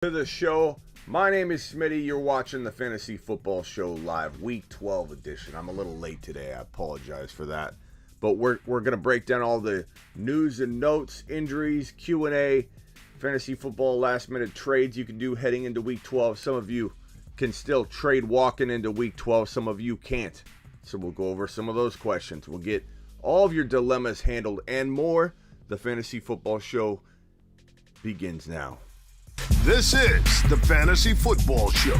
To the show. My name is Smitty. You're watching the Fantasy Football Show live, Week 12 edition. I'm a little late today. I apologize for that. But we're going to break down all the news and notes, injuries, Q&A, fantasy football last-minute trades you can do heading into Week 12. Some of you can still trade walking into Week 12. Some of you can't. So we'll go over some of those questions. We'll get all of your dilemmas handled and more. The Fantasy Football Show begins now. This is the Fantasy Football Show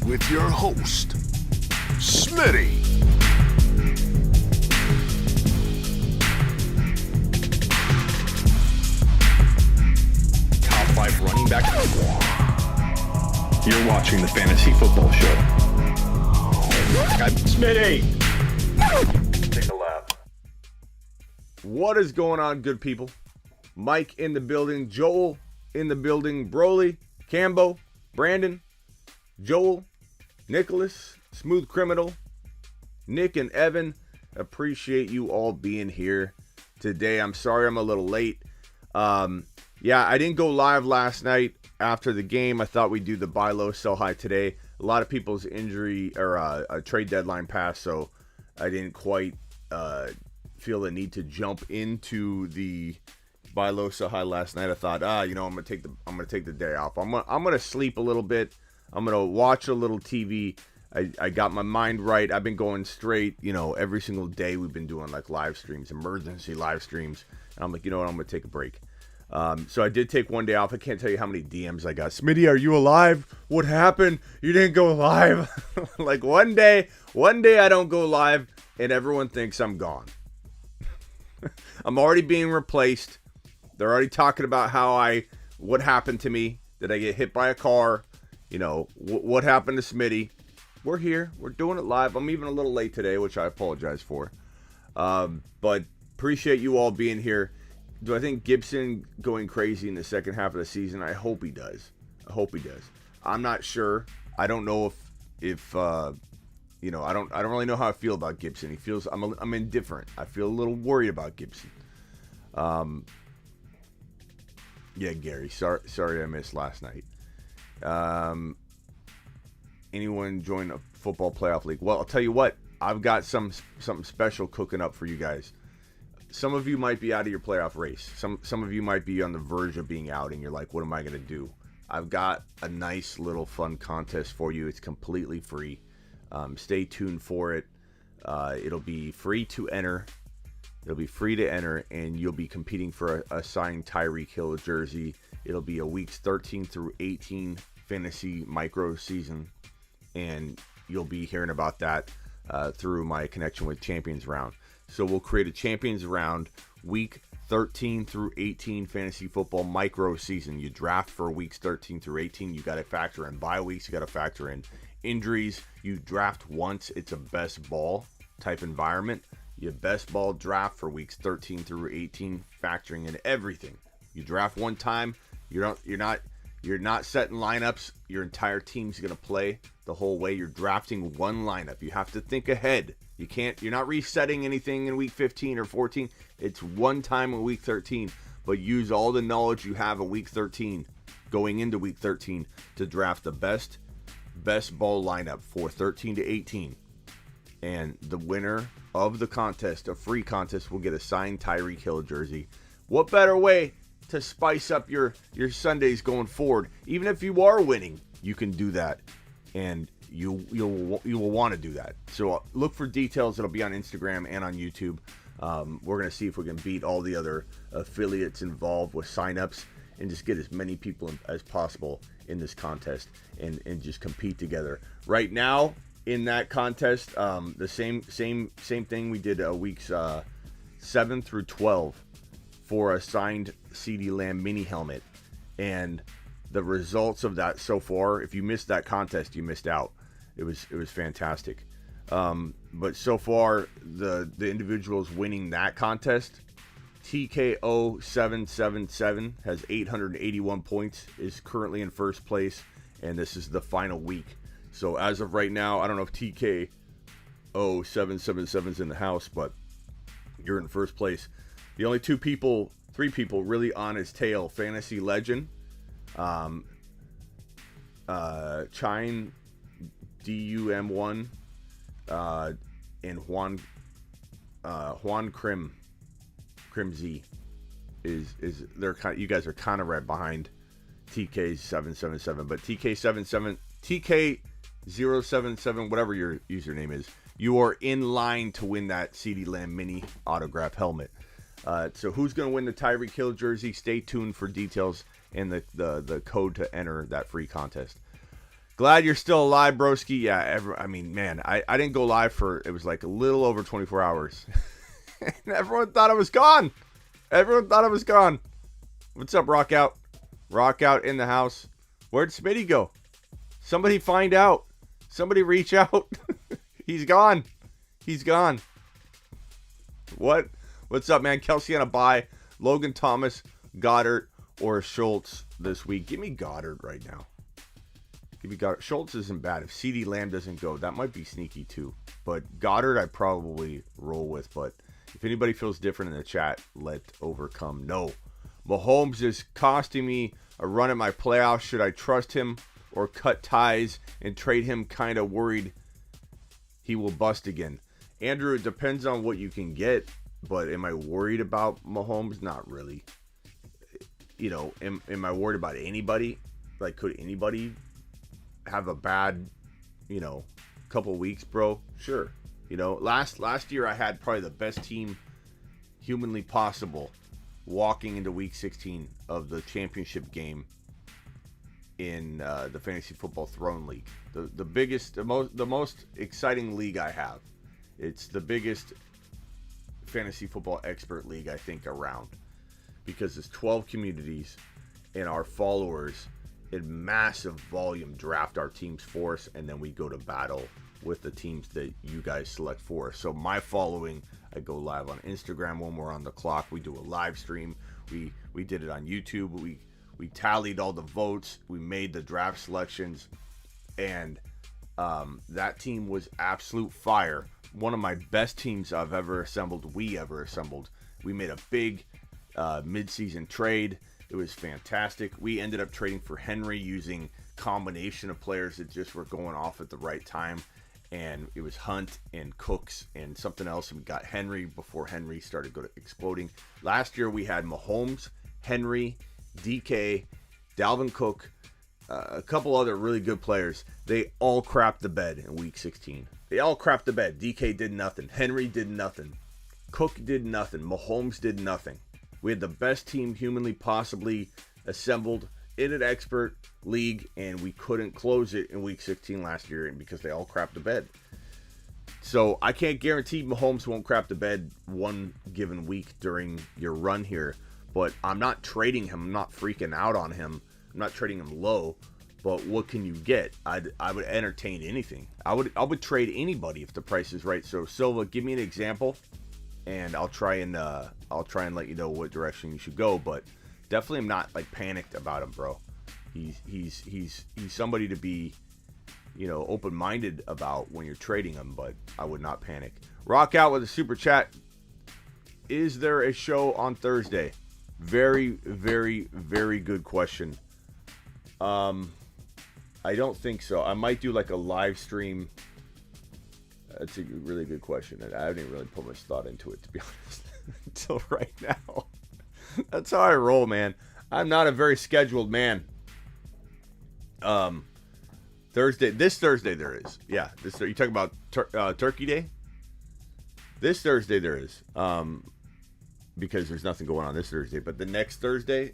with your host, Smitty. Top 5 running back. You're watching the Fantasy Football Show. I'm Smitty. Take a lap. What is going on, good people? Mike in the building, Joel in the building, Broly, Cambo, Brandon, Joel, Nicholas, Smooth Criminal, Nick and Evan. Appreciate you all being here today. I'm sorry I'm a little late. I didn't go live last night after the game. I thought we'd do the buy low, sell high today. A lot of people's injury or a trade deadline passed, so I didn't quite feel the need to jump into the buy low, sell high last night. I thought, I'm gonna take the day off. I'm gonna sleep a little bit. I'm gonna watch a little TV. I got my mind right. I've been going straight. Every single day we've been doing like live streams, emergency live streams. And I'm like, you know what? I'm gonna take a break. So I did take one day off. I can't tell you how many DMs I got. Smitty, are you alive? What happened? You didn't go live. Like one day I don't go live, and everyone thinks I'm gone. I'm already being replaced. They're already talking about what happened to me. Did I get hit by a car? What happened to Smitty? We're here. We're doing it live. I'm even a little late today, which I apologize for. But appreciate you all being here. Do I think Gibson going crazy in the second half of the season? I hope he does. I'm not sure. I don't know if I don't really know how I feel about Gibson. I'm indifferent. I feel a little worried about Gibson. Yeah, Gary. Sorry I missed last night. Anyone join a football playoff league? Well, I'll tell you what. I've got something special cooking up for you guys. Some of you might be out of your playoff race. Some of you might be on the verge of being out, and you're like, what am I going to do? I've got a nice little fun contest for you. It's completely free. Stay tuned for it. It'll be free to enter. And you'll be competing for a signed Tyreek Hill jersey. It'll be a weeks 13 through 18 fantasy micro season, and you'll be hearing about that through my connection with Champions Round. So we'll create a Champions Round week 13 through 18 fantasy football micro season. You draft for weeks 13 through 18. You got to factor in bye weeks. You got to factor in injuries. You draft once. It's a best ball type environment. Your best ball draft for weeks 13 through 18, factoring in everything. You draft one time, you're not setting lineups. Your entire team's gonna play the whole way. You're drafting one lineup. You have to think ahead. You're not resetting anything in week 15 or 14. It's one time in week 13, but use all the knowledge you have in week 13 going into week 13 to draft the best ball lineup for 13 to 18. And the winner of the contest, a free contest, will get a signed Tyreek Hill jersey. What better way to spice up your Sundays going forward? Even if you are winning, you can do that, and you will want to do that. So look for details. It'll be on Instagram and on YouTube. We're gonna see if we can beat all the other affiliates involved with signups and just get as many people as possible in this contest and just compete together. Right now, in that contest, the same thing we did weeks 7 through 12 for a signed CeeDee Lamb mini helmet, and the results of that so far. If you missed that contest, you missed out. It was fantastic. But so far, the individuals winning that contest, TKO777 has 881 points, is currently in first place, and this is the final week. So as of right now, I don't know if TKO777 is in the house, but you're in first place. The only three people really on his tail, Fantasy Legend, Chine DUM1 and Juan Crimzy is they're kind. You guys are kind of right behind TK777, but TK077, whatever your username is, you are in line to win that CeeDee Lamb mini autograph helmet. So who's going to win the Tyreek Hill jersey? Stay tuned for details and the code to enter that free contest. Glad you're still alive, broski. Yeah, I didn't go live for, it was like a little over 24 hours. And everyone thought I was gone. What's up, Rock Out? Rock Out in the house. Where'd Smitty go? Somebody find out. Somebody reach out. He's gone. What's up, man? Kelsey on a bye. Logan Thomas, Goddard, or Schultz this week. Give me Goddard right now. Schultz isn't bad. If CeeDee Lamb doesn't go, that might be sneaky too. But Goddard, I probably roll with. But if anybody feels different in the chat, let overcome know. Mahomes is costing me a run at my playoffs. Should I trust him or cut ties and trade him? Kind of worried he will bust again. Andrew, it depends on what you can get. But am I worried about Mahomes? Not really. You know, am I worried about anybody? Like, could anybody have a bad, couple weeks, bro? Sure. Last year I had probably the best team humanly possible walking into week 16 of the championship game in the Fantasy Football Throne League. The most exciting league I have. It's the biggest fantasy football expert league I think around, because it's 12 communities and our followers in massive volume draft our teams for us, and then we go to battle with the teams that you guys select for us. So my following, I go live on Instagram when we're on the clock. We do a live stream. We did it on YouTube. We tallied all the votes. We made the draft selections, and that team was absolute fire. One of my best teams we ever assembled. We made a big mid-season trade. It was fantastic. We ended up trading for Henry using combination of players that just were going off at the right time. And it was Hunt and Cooks and something else. And we got Henry before Henry started exploding. Last year we had Mahomes, Henry, DK, Dalvin Cook, a couple other really good players. They all crapped the bed in week 16. They all crapped the bed. DK did nothing. Henry did nothing. Cook did nothing. Mahomes did nothing. We had the best team humanly possibly assembled in an expert league, and we couldn't close it in week 16 last year because they all crapped the bed. So I can't guarantee Mahomes won't crap the bed one given week during your run here, but I'm not trading him. I'm not freaking out on him. I'm not trading him low. But what can you get? I would entertain anything. I would trade anybody if the price is right. So Silva, give me an example, and I'll try and let you know what direction you should go. But definitely, I'm not like panicked about him, bro. He's somebody to be, open-minded about when you're trading him. But I would not panic. Rock Out with a super chat. Is there a show on Thursday? Very, very, very good question. I don't think so. I might do like a live stream. That's a really good question, and I haven't really put much thought into it, to be honest, until right now. That's how I roll, man. I'm not a very scheduled man. This Thursday there is. Yeah, you talking about Turkey Day? This Thursday there is. Because there's nothing going on this Thursday, but the next Thursday,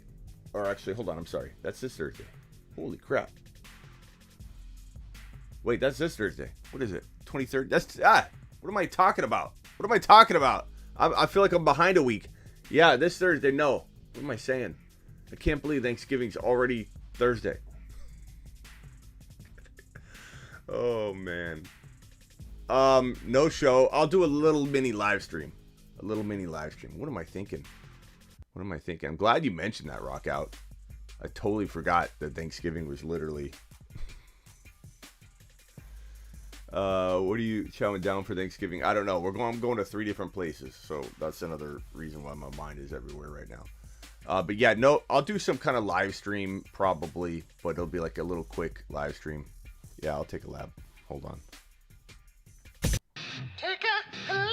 or actually, hold on, I'm sorry. That's this Thursday. Holy crap. Wait, that's this Thursday. What is it? 23rd? What am I talking about? I feel like I'm behind a week. Yeah, this Thursday. No. What am I saying? I can't believe Thanksgiving's already Thursday. Oh, man. No show. I'll do a little mini live stream. What am I thinking? I'm glad you mentioned that, Rock Out. I totally forgot that Thanksgiving was literally... what are you chowing down for Thanksgiving? I don't know. I'm going to 3 different places, so that's another reason why my mind is everywhere right now. But yeah, no, I'll do some kind of live stream probably, but it'll be like a little quick live stream. Yeah, I'll take a lap. Hold on. Take a lap.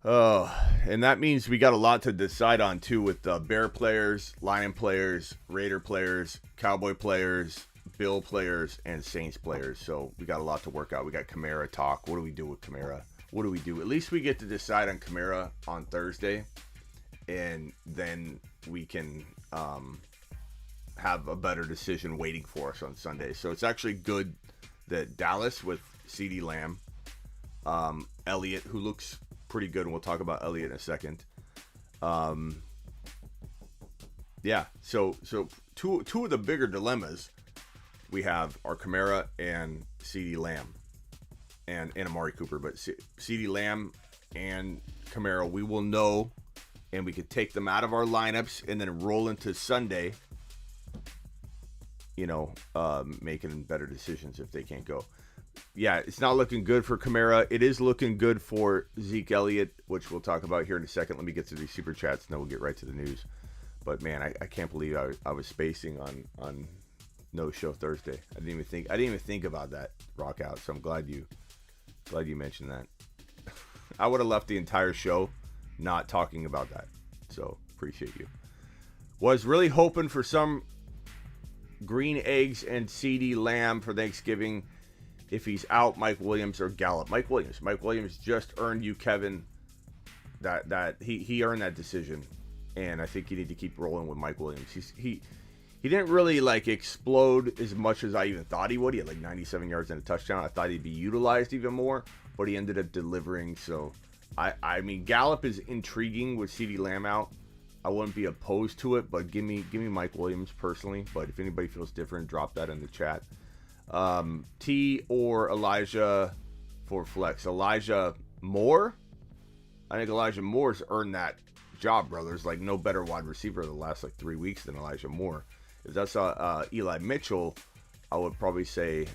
Oh, and that means we got a lot to decide on too with Bear players, Lion players, Raider players, Cowboy players, Bill players, and Saints players. So we got a lot to work out. We got Kamara talk. What do we do with Kamara? What do we do? At least we get to decide on Kamara on Thursday, and then we can have a better decision waiting for us on Sunday. So it's actually good that Dallas with CeeDee Lamb, Elliott, who looks pretty good, and we'll talk about Elliott in a second. Yeah, so two of the bigger dilemmas we have are Kamara and CeeDee Lamb and Amari Cooper, but CeeDee Lamb and Kamara, we will know, and we could take them out of our lineups and then roll into Sunday, making better decisions if they can't go. Yeah, it's not looking good for Kamara. It is looking good for Zeke Elliott, which we'll talk about here in a second. Let me get to these super chats, and then we'll get right to the news. But man, I can't believe I was spacing on no show Thursday. I didn't even think about that rock out. So I'm glad you mentioned that. I would have left the entire show not talking about that. So appreciate you. Was really hoping for some green eggs and CeeDee Lamb for Thanksgiving. If he's out, Mike Williams or Gallup. Mike Williams just earned you, Kevin, that he earned that decision, and I think you need to keep rolling with Mike Williams. He didn't really explode as much as I even thought he would. He had 97 yards and a touchdown. I thought he'd be utilized even more, but he ended up delivering. So I mean, Gallup is intriguing with CeeDee Lamb out. I wouldn't be opposed to it, but give me Mike Williams personally. But if anybody feels different, drop that in the chat. T or Elijah for flex. Elijah Moore. I think Elijah Moore's earned that job, brothers. No better wide receiver the last 3 weeks than Elijah Moore. If that's Eli Mitchell, I would probably say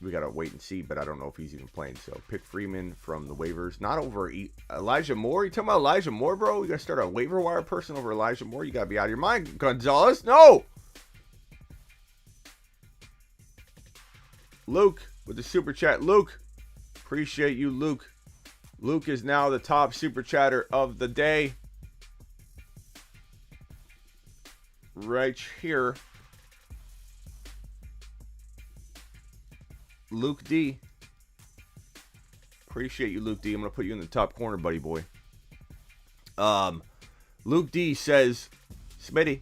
we gotta wait and see, but I don't know if he's even playing. So pick Freeman from the waivers, not over Elijah Moore. You talking about Elijah Moore, bro? You gotta start a waiver wire person over Elijah Moore? You gotta be out of your mind, Gonzalez. No. Luke with the super chat. Luke, appreciate you, Luke. Luke is now the top super chatter of the day. Right here. Luke D. Appreciate you, Luke D. I'm going to put you in the top corner, buddy boy. Luke D says, Smitty,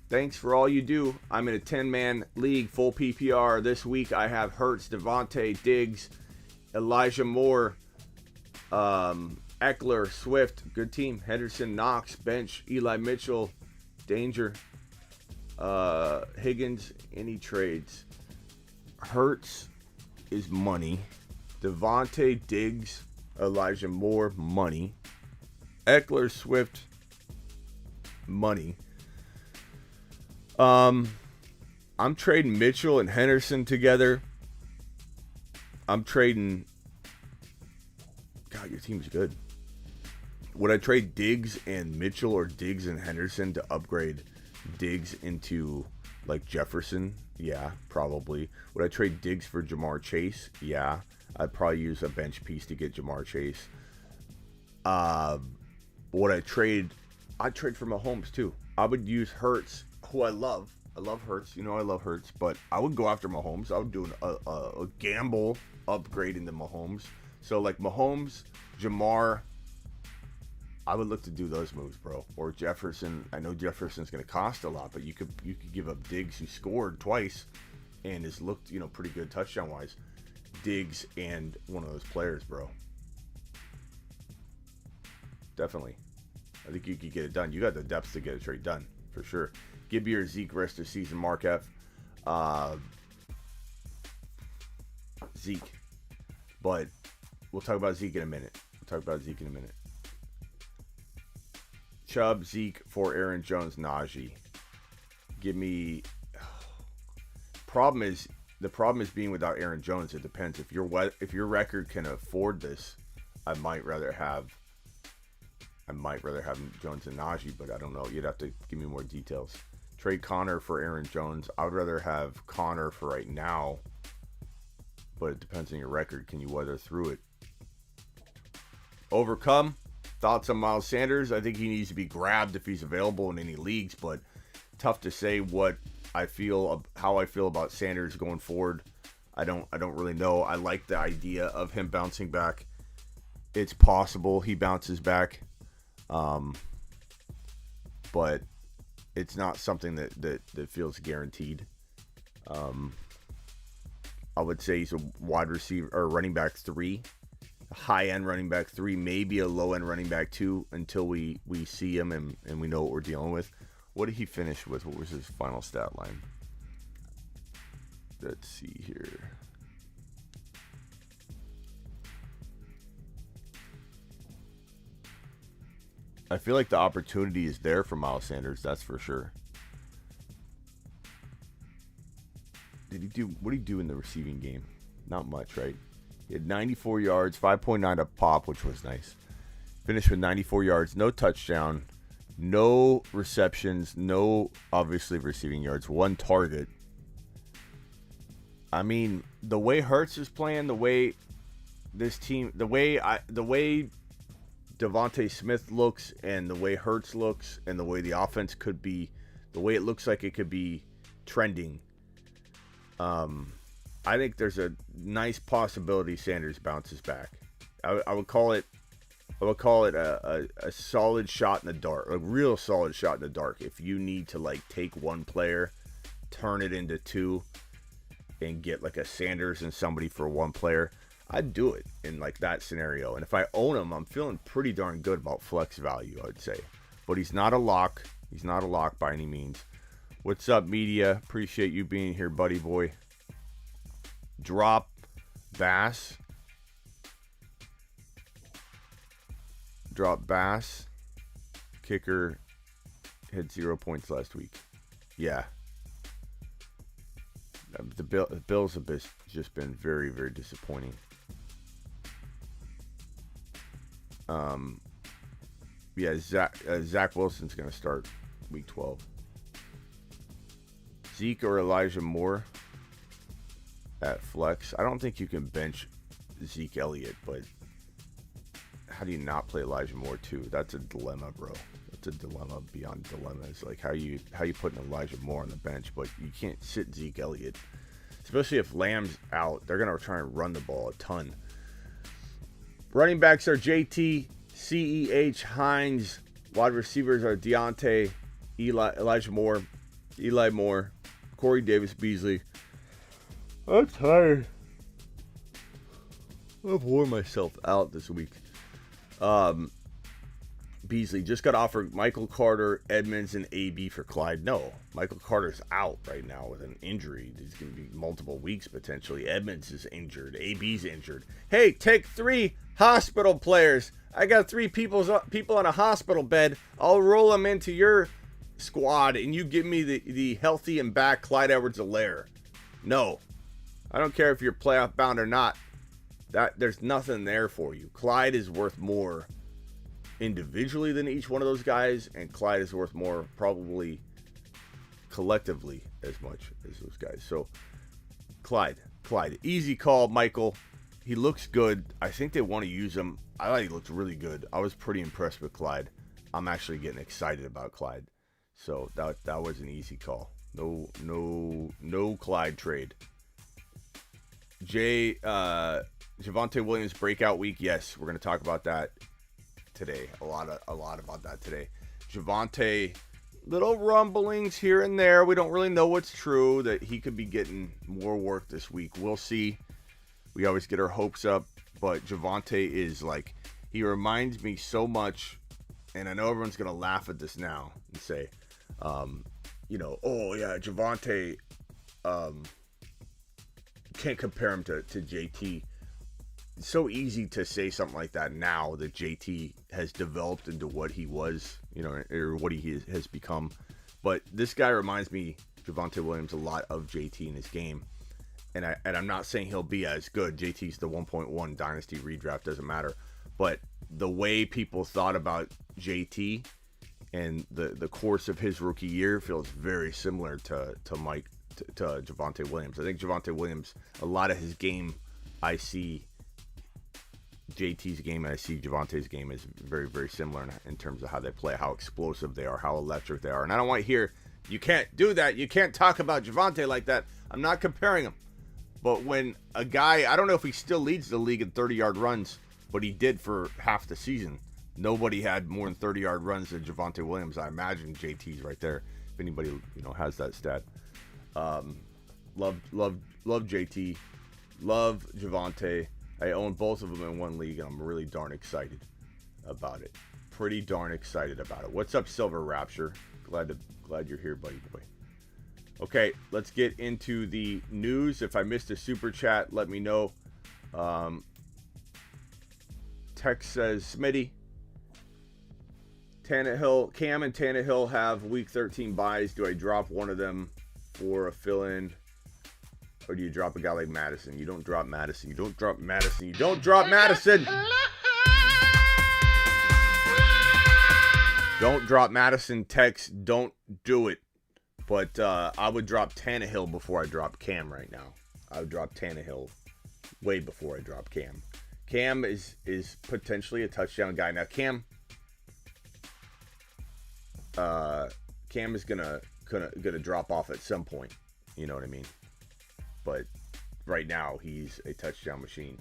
thanks for all you do. I'm in a 10-man league, full PPR. This week I have Hurts, Javonte, Diggs, Elijah Moore, Eckler, Swift, good team, Henderson, Knox, bench, Eli Mitchell, danger, Higgins, any trades. Hurts is money. Javonte, Diggs, Elijah Moore, money. Eckler, Swift, money. I'm trading Mitchell and Henderson together. I'm trading. God, your team's good. Would I trade Diggs and Mitchell or Diggs and Henderson to upgrade Diggs into Jefferson? Yeah, probably. Would I trade Diggs for Jamar Chase? Yeah. I'd probably use a bench piece to get Jamar Chase. Would I trade? I'd trade for Mahomes too. I would use Hurts, who I love. I love Hurts. I love Hurts, but I would go after Mahomes. I would do a gamble upgrade into Mahomes. So Mahomes, Jamar, I would look to do those moves, bro. Or Jefferson. I know Jefferson's going to cost a lot, but you could give up Diggs, who scored twice and has looked pretty good touchdown wise. Diggs and one of those players, bro. Definitely. I think you could get it done. You got the depth to get a trade done for sure. Give your Zeke rest of season, Mark F. Zeke. But we'll talk about Zeke in a minute. Chubb, Zeke for Aaron Jones, Najee. Give me problem is being without Aaron Jones. It depends. If your record can afford this, I might rather have Jones and Najee, but I don't know. You'd have to give me more details. Trade Connor for Aaron Jones. I would rather have Connor for right now, but it depends on your record. Can you weather through it? Overcome. Thoughts on Miles Sanders? I think he needs to be grabbed if he's available in any leagues, but tough to say how I feel about Sanders going forward. I don't really know. I like the idea of him bouncing back. It's possible he bounces back, but it's not something that feels guaranteed. I would say he's a wide receiver or running back 3, a high-end running back 3, maybe a low-end running back 2 until we see him and we know what we're dealing with. What did he finish with? What was his final stat line? Let's see here. I feel like the opportunity is there for Miles Sanders, that's for sure. What did he do in the receiving game? Not much, right? He had 94 yards, 5.9 a pop, which was nice. Finished with 94 yards, no touchdown, no receptions, no obviously receiving yards, 1 target. I mean, the way Hurts is playing, the way this team, the way Javonte Smith looks and the way Hurts looks and the way the offense could be, the way it looks like it could be trending, I think there's a nice possibility Sanders bounces back. I would call it a solid shot in the dark, a real solid shot in the dark. If you need to like take one player, turn it into 2, and get like a Sanders and somebody for one player, I'd do it in like that scenario. And if I own him, I'm feeling pretty darn good about flex value, I would say. But he's not a lock. He's not a lock by any means. What's up, media? Appreciate you being here, buddy boy. Drop Bass. Drop Bass. Kicker had 0 points last week. Yeah. The Bills have just been very, very disappointing. Yeah, Zach Wilson's going to start week 12. Zeke or Elijah Moore at flex. I don't think you can bench Zeke Elliott, but how do you not play Elijah Moore too? That's a dilemma, bro. That's a dilemma beyond dilemmas. Like how you putting Elijah Moore on the bench, but you can't sit Zeke Elliott, especially if Lamb's out. They're gonna try and run the ball a ton. Running backs are JT, CEH, Hines. Wide receivers are Deontay, Elijah Moore, Eli Moore, Corey Davis, Beasley. I'm tired. I've worn myself out this week. Beasley just got offered Michael Carter, Edmonds, and AB for Clyde. No, Michael Carter's out right now with an injury. He's going to be multiple weeks potentially. Edmonds is injured. AB's injured. Hey, take 3 hospital players. I got 3 people on a hospital bed. I'll roll them into your squad, and you give me the healthy and back Clyde Edwards-Helaire. No, I don't care if you're playoff bound or not. There's nothing there for you. Clyde is worth more individually than each one of those guys, and Clyde is worth more probably collectively as much as those guys. So Clyde, easy call, Michael. He looks good. I think they want to use him. I thought he looked really good. I was pretty impressed with Clyde. I'm actually getting excited about Clyde. So that was an easy call. No Clyde trade. Javonte Williams breakout week. Yes, we're going to talk about that today. A lot about that today. Javonte, little rumblings here and there. We don't really know what's true, that he could be getting more work this week. We'll see. We always get our hopes up, but Javonte is like, he reminds me so much, and I know everyone's going to laugh at this now and say, oh yeah, Javonte, can't compare him to JT. It's so easy to say something like that now that JT has developed into what he was, or what he has become. But this guy reminds me Javonte Williams a lot of JT in his game. And I'm not saying he'll be as good. JT's the 1.1 dynasty redraft, doesn't matter. But the way people thought about JT and the course of his rookie year feels very similar to Javonte Williams. I think Javonte Williams, a lot of his game, I see JT's game and I see Javonte's game is very, very similar in terms of how they play, how explosive they are, how electric they are. And I don't want to hear, you can't do that. You can't talk about Javonte like that. I'm not comparing him. But when a guy, I don't know if he still leads the league in 30-yard runs, but he did for half the season. Nobody had more than 30-yard runs than Javonte Williams. I imagine JT's right there. If anybody has that stat. Love JT. Love Javonte. I own both of them in one league, and I'm really darn excited about it. Pretty darn excited about it. What's up, Silver Rapture? Glad you're here, buddy boy. Okay, let's get into the news. If I missed a super chat, let me know. Text says, Smitty, Cam and Tannehill have week 13 buys. Do I drop one of them for a fill-in? Or do you drop a guy like Madison? You don't drop Madison. You don't drop Madison. You don't drop Madison. Don't drop Madison. Text, don't do it. But I would drop Tannehill before I drop Cam right now. I would drop Tannehill way before I drop Cam. Cam is potentially a touchdown guy. Now, Cam is gonna drop off at some point. You know what I mean? But right now, he's a touchdown machine.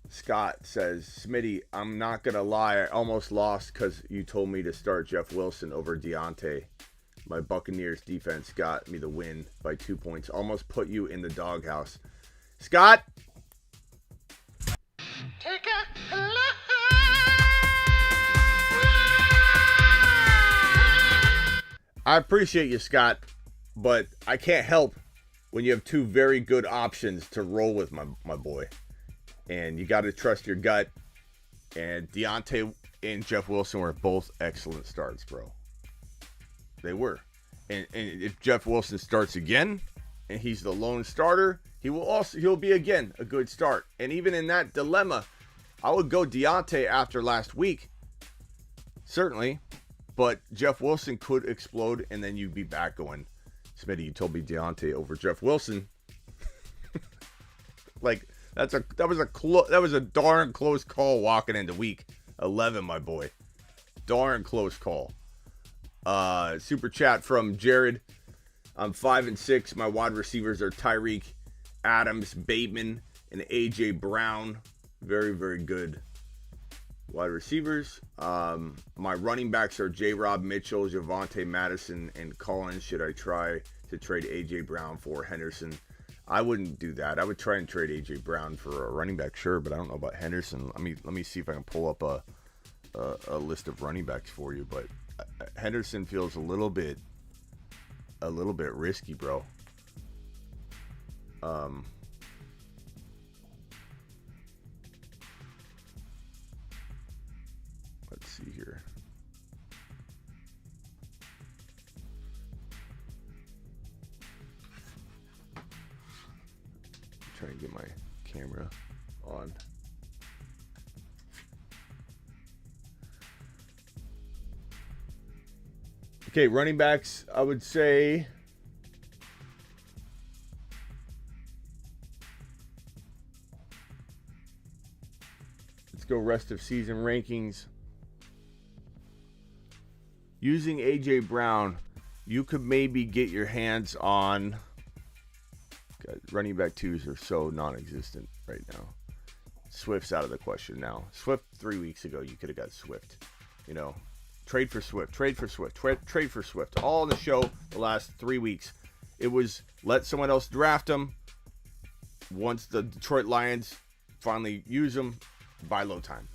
Scott says, Smitty, I'm not going to lie. I almost lost because you told me to start Jeff Wilson over Deontay. My Buccaneers defense got me the win by 2 points. Almost put you in the doghouse. Scott! Take a look. I appreciate you, Scott, but I can't help when you have two very good options to roll with, my boy. And you got to trust your gut. And Deontay and Jeff Wilson were both excellent starts, bro. They were. And if Jeff Wilson starts again, and he's the lone starter, he'll be again a good start. And even in that dilemma, I would go Deontay after last week. Certainly. But Jeff Wilson could explode, and then you'd be back going, Smitty, you told me Deontay over Jeff Wilson. Like, that was a darn close call walking into week 11, my boy. Darn close call. Super chat from Jared. I'm 5-6. My wide receivers are Tyreek, Adams, Bateman, and AJ Brown. Very, very good wide receivers. My running backs are J-Rob Mitchell, Javonte Madison, and Collins. Should I try to trade AJ Brown for Henderson? I wouldn't do that. I would try and trade AJ Brown for a running back, sure, but I don't know about Henderson. Let me see if I can pull up a list of running backs for you. But Henderson feels a little bit risky, bro. Let's see here. Try and get my camera on. Okay, running backs, I would say let's go rest of season rankings. Using AJ Brown, you could maybe get your hands on running back twos are so non-existent right now. Swift's out of the question now. Swift 3 weeks ago, you could have got Swift. Trade for Swift, trade for Swift, trade for Swift. All in the show the last 3 weeks. It was let someone else draft him. Once the Detroit Lions finally use him, buy low time.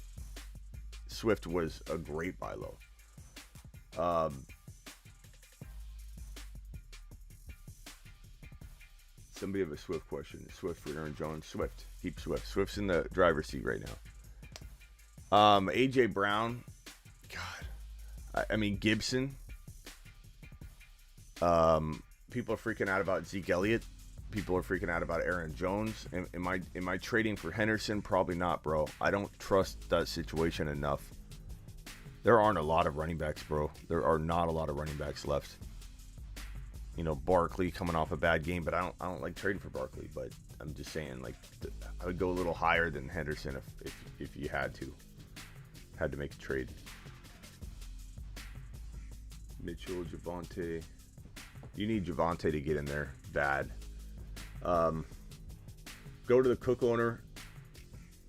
Swift was a great buy low. Somebody have a Swift question. Swift for Aaron Jones. Swift. Keep Swift. Swift's in the driver's seat right now. AJ Brown. God, I mean, Gibson. People are freaking out about Zeke Elliott. People are freaking out about Aaron Jones. Am I trading for Henderson? Probably not, bro. I don't trust that situation enough. There aren't a lot of running backs, bro. There are not a lot of running backs left. You know, Barkley coming off a bad game, but I don't like trading for Barkley. But I'm just saying, like, I would go a little higher than Henderson if you had to make a trade. Mitchell, Javonte. You need Javonte to get in there bad. Go to the Cook owner.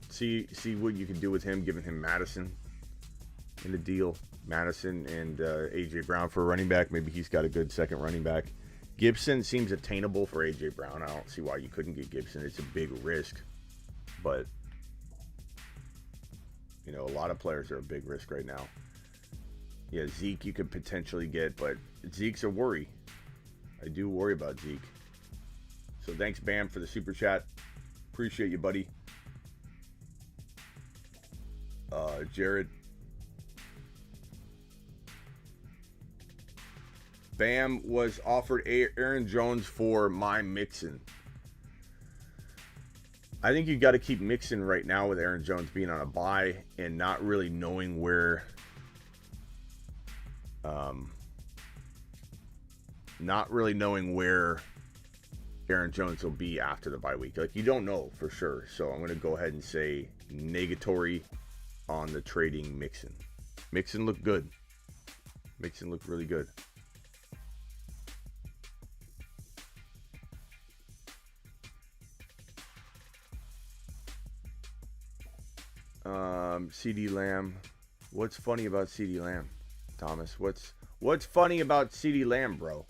See what you can do with him, giving him Madison in the deal. Madison and A.J. Brown for a running back. Maybe he's got a good second running back. Gibson seems attainable for A.J. Brown. I don't see why you couldn't get Gibson. It's a big risk. But, you know, a lot of players are a big risk right now. Yeah, Zeke you could potentially get, but Zeke's a worry. I do worry about Zeke. So thanks, Bam, for the super chat. Appreciate you, buddy. Jared. Bam was offered Aaron Jones for my Mixon. I think you got to keep Mixon right now with Aaron Jones being on a bye and not really knowing where Aaron Jones will be after the bye week. Like, you don't know for sure. So I'm going to go ahead and say negatory on the trading Mixon. Mixon looked good. Mixon looked really good. CD Lamb. What's funny about CD Lamb, Thomas? What's funny about CD Lamb, bro?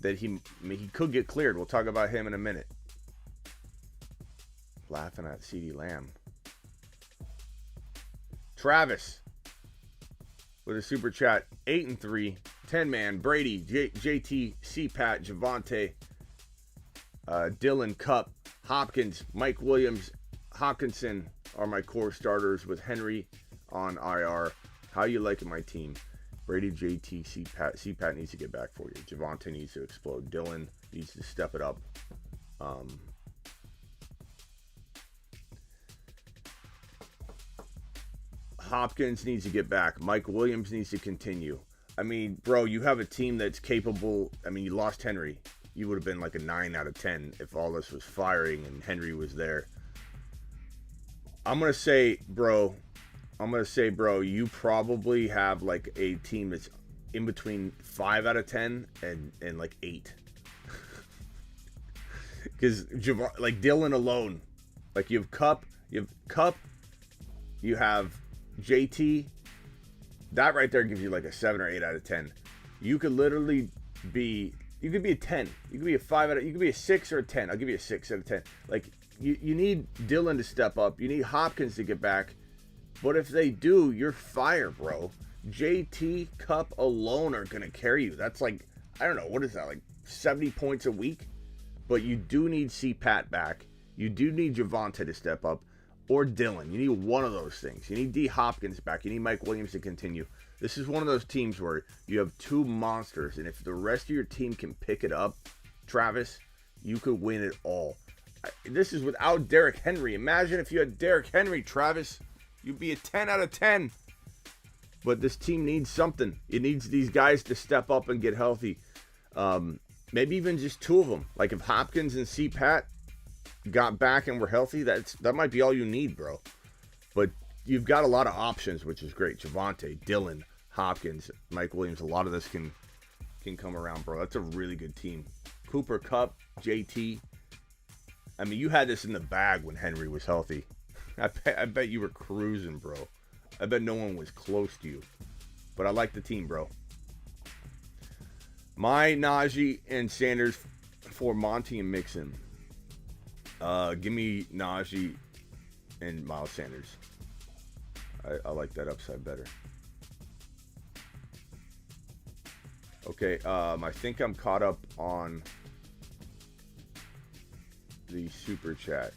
That he could get cleared. We'll talk about him in a minute. Laughing at CD Lamb. Travis with a super chat. 8-3. 10-man. Brady, JT, C-Pat, Javonte, Dylan, Cup, Hopkins, Mike Williams, Hawkinson are my core starters with Henry on IR. How you liking my team? Brady, JT, C-Pat. C-Pat needs to get back for you. Javonte needs to explode. Dylan needs to step it up. Hopkins needs to get back. Mike Williams needs to continue. I mean, bro, you have a team that's capable. I mean, you lost Henry. You would have been like a 9 out of 10 if all this was firing and Henry was there. I'm going to say, bro, you probably have like a team that's in between 5 out of 10 and like 8. Because like Dylan alone, like you have Cup, you have JT. That right there gives you like a 7 or 8 out of 10. You could literally be, you could be a 10. You could be a 5 out of, you could be a 6 or a 10. I'll give you a 6 out of 10. Like you need Dylan to step up. You need Hopkins to get back. But if they do, you're fire, bro. JT, Cup alone are going to carry you. That's like, I don't know, what is that, like 70 points a week? But you do need C-Pat back. You do need Javonte to step up. Or Dylan. You need one of those things. You need D. Hopkins back. You need Mike Williams to continue. This is one of those teams where you have two monsters. And if the rest of your team can pick it up, Travis, you could win it all. This is without Derrick Henry. Imagine if you had Derrick Henry, Travis. You'd be a 10 out of 10. But this team needs something. It needs these guys to step up and get healthy. Maybe even just two of them. Like if Hopkins and C-Pat got back and were healthy, that might be all you need, bro. But you've got a lot of options, which is great. Javonte, Dylan, Hopkins, Mike Williams. A lot of this can come around, bro. That's a really good team. Cooper, Cup, JT. I mean, you had this in the bag when Henry was healthy. I bet you were cruising, bro. I bet no one was close to you. But I like the team, bro. My Najee and Sanders for Monty and Mixon. Give me Najee and Miles Sanders. I like that upside better. Okay, I think I'm caught up on the super chat.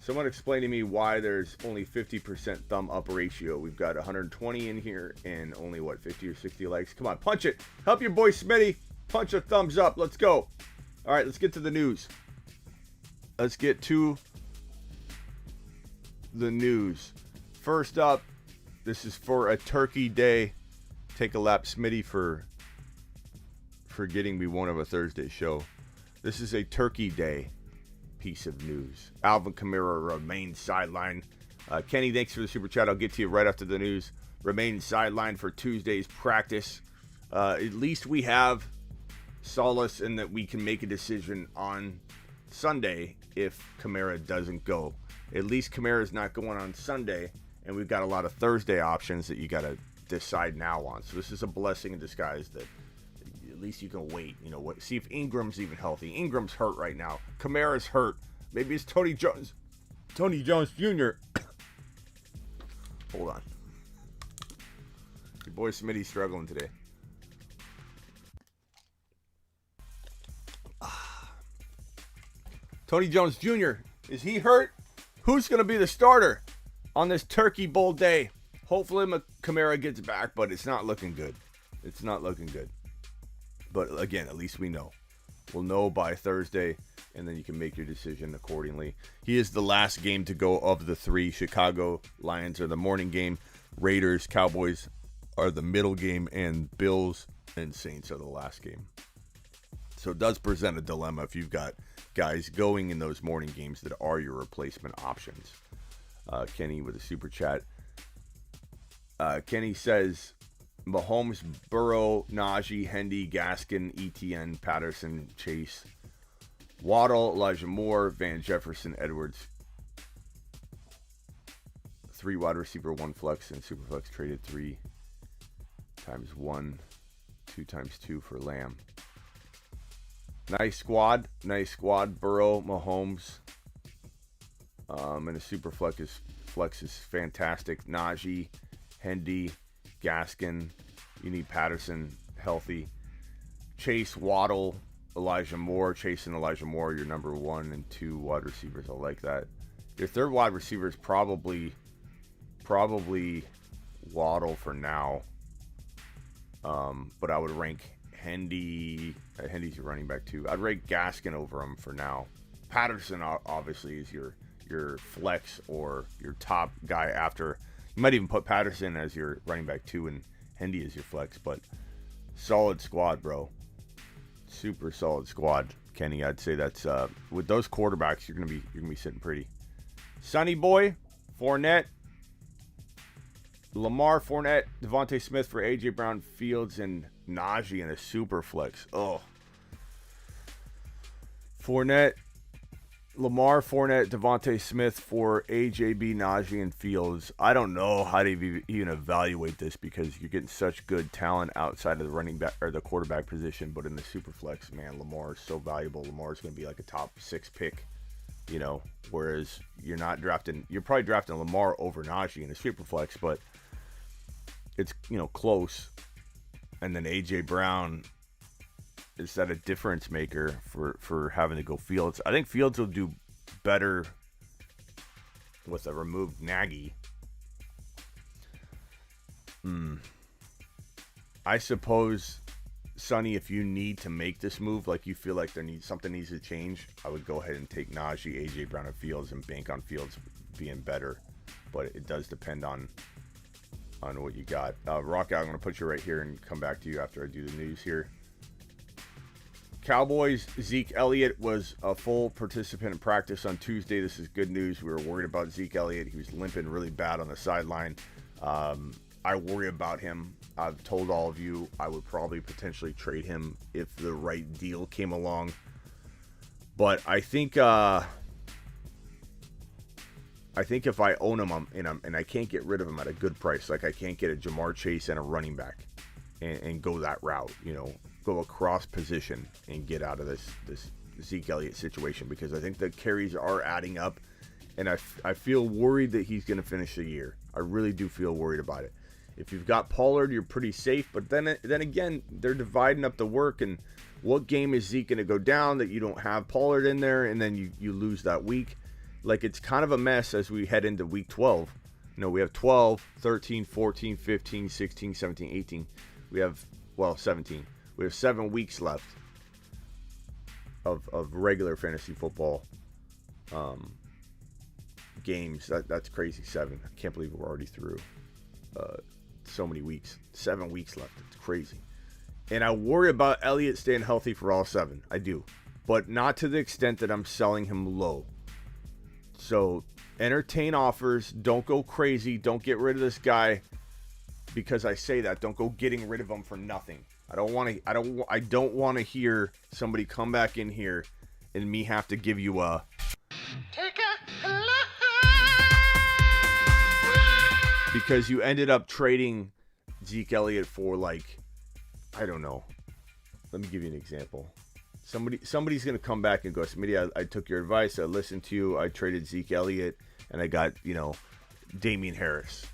Someone explain to me why there's only 50% thumb up ratio. We've got 120 in here and only, 50 or 60 likes? Come on, punch it. Help your boy Smitty. Punch a thumbs up. Let's go. All right, let's get to the news. Let's get to the news. First up, this is for a turkey day. Take a lap, Smitty, for forgetting we won't have a Thursday show. This is a turkey day piece of news. Alvin Kamara remains sidelined. Kenny, thanks for the super chat. I'll get to you right after the news. Remains sidelined for Tuesday's practice. At least we have solace in that we can make a decision on Sunday if Kamara doesn't go. At least Kamara's not going on Sunday, and we've got a lot of Thursday options that you got to decide now on. So this is a blessing in disguise that at least you can wait. See if Ingram's even healthy. Ingram's hurt right now. Kamara's hurt. Maybe it's Tony Jones Jr. Hold on. Your boy Smitty's struggling today. Tony Jones Jr., is he hurt? Who's going to be the starter on this Turkey Bowl day? Hopefully Kamara gets back, but it's not looking good. It's not looking good. But again, at least we know. We'll know by Thursday, and then you can make your decision accordingly. He is the last game to go of the three. Chicago Lions are the morning game. Raiders, Cowboys are the middle game, and Bills and Saints are the last game. So it does present a dilemma if you've got guys going in those morning games that are your replacement options. Kenny with a super chat. Kenny says Mahomes, Burrow, Najee, Hendy, Gaskin, ETN, Patterson, Chase, Waddle, Elijah Moore, Van Jefferson, Edwards. 3 wide receiver, 1 flex, and Superflex traded 3 times 1, 2 times 2 for Lamb. Nice squad. Burrow, Mahomes, and a Superflex is fantastic. Najee, Hendy, Gaskin. You need Patterson healthy. Chase, Waddle, Elijah Moore. Chase and Elijah Moore, your number 1 and 2 wide receivers. I like that. Your third wide receiver is probably Waddle for now. But I would rank Hendy's your running back too. I'd rank Gaskin over him for now. Patterson obviously is your flex or your top guy after. You might even put Patterson as your running back 2 and Hendy as your flex, but solid squad, bro. Super solid squad, Kenny. I'd say that's with those quarterbacks, you're gonna be sitting pretty. Sonny Boy, Fournette, Lamar, Fournette, Javonte Smith for AJ Brown, Fields, and Najee in a super flex. Oh, Lamar, Fournette, Javonte Smith for AJB, Najee, and Fields. I don't know how to even evaluate this because you're getting such good talent outside of the running back or the quarterback position, but in the super flex, man, Lamar is so valuable. Lamar is going to be like a top 6 pick, whereas you're probably drafting Lamar over Najee in a super flex, but it's, close. And then AJ Brown, is that a difference maker for having to go Fields? I think Fields will do better with a removed Nagy. I suppose, Sonny, if you need to make this move, like you feel like something needs to change, I would go ahead and take Najee, AJ Brown, and Fields and bank on Fields being better. But it does depend on what you got. Rock out, I'm going to put you right here and come back to you after I do the news here. Cowboys, Zeke Elliott was a full participant in practice on Tuesday. This is good news. We were worried about Zeke Elliott. He was limping really bad on the sideline. I worry about him. I've told all of you I would probably potentially trade him if the right deal came along. But I think if I own him and I can't get rid of him at a good price, like I can't get a Jamar Chase and a running back and go that route, go across position and get out of this Zeke Elliott situation, because I think the carries are adding up, and I feel worried that he's going to finish the year. I really do feel worried about it. If you've got Pollard, you're pretty safe, but then again, they're dividing up the work, and what game is Zeke going to go down that you don't have Pollard in there, and then you lose that week? like it's kind of a mess as we head into week 12. We have 12, 13, 14, 15, 16, 17, 18. We have, 17. We have 7 weeks left of regular fantasy football games. That's crazy. 7. I can't believe we're already through so many weeks. 7 weeks left. It's crazy. And I worry about Elliott staying healthy for all 7. I do. But not to the extent that I'm selling him low. So entertain offers. Don't go crazy. Don't get rid of this guy because I say that. Don't go getting rid of him for nothing. I don't want to hear somebody come back in here and me have to give you a take a look, because you ended up trading Zeke Elliott for, like, I don't know. Let me give you an example. Somebody's going to come back and go, Smitty, I took your advice. I listened to you. I traded Zeke Elliott and I got, Damian Harris.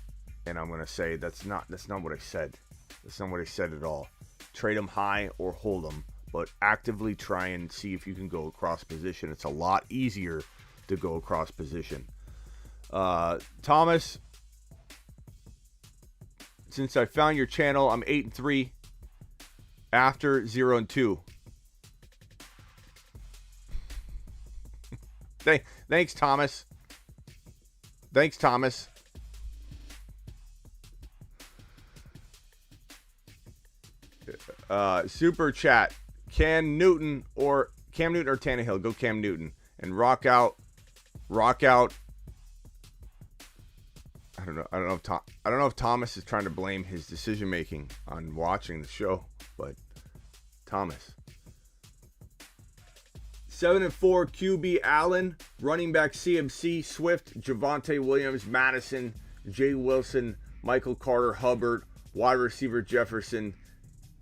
And I'm going to say that's not what I said. That's not what I said at all. Trade him high or hold him, but actively try and see if you can go across position. It's a lot easier to go across position. Thomas, since I found your channel, I'm 8-3 after 0-2. Thanks, Thomas. Thanks, Thomas. Super chat. Cam Newton or Tannehill. Go Cam Newton and rock out. I don't know if Thomas is trying to blame his decision making on watching the show, but Thomas. 7-4 QB Allen, running back CMC, Swift, Javonte Williams, Madison, Jay Wilson, Michael Carter, Hubbard, wide receiver Jefferson,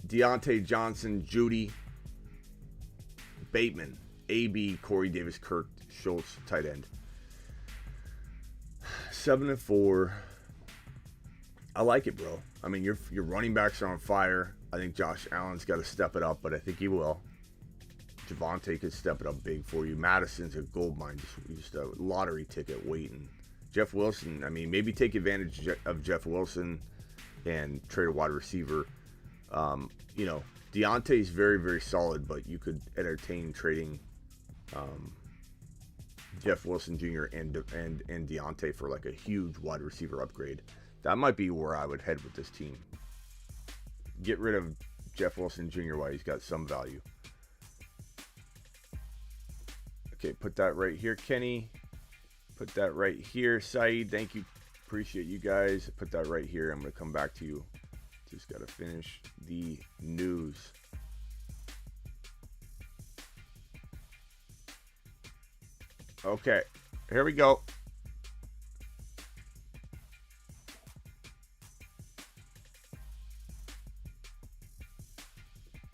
Deontay Johnson, Judy, Bateman, AB, Corey Davis, Kirk, Schultz, tight end. 7-4. I like it, bro. I mean, your running backs are on fire. I think Josh Allen's got to step it up, but I think he will. Javonte could step it up big for you. Madison's a gold mine, just a lottery ticket waiting. Jeff Wilson, I mean, maybe take advantage of Jeff Wilson and trade a wide receiver. Deontay's very, very solid, but you could entertain trading Jeff Wilson Jr. and Deontay for like a huge wide receiver upgrade. That might be where I would head with this team. Get rid of Jeff Wilson Jr. while he's got some value. Okay, put that right here, Kenny. Put that right here, Saeed. Thank you. Appreciate you guys. Put that right here. I'm going to come back to you. Just got to finish the news. Okay, here we go.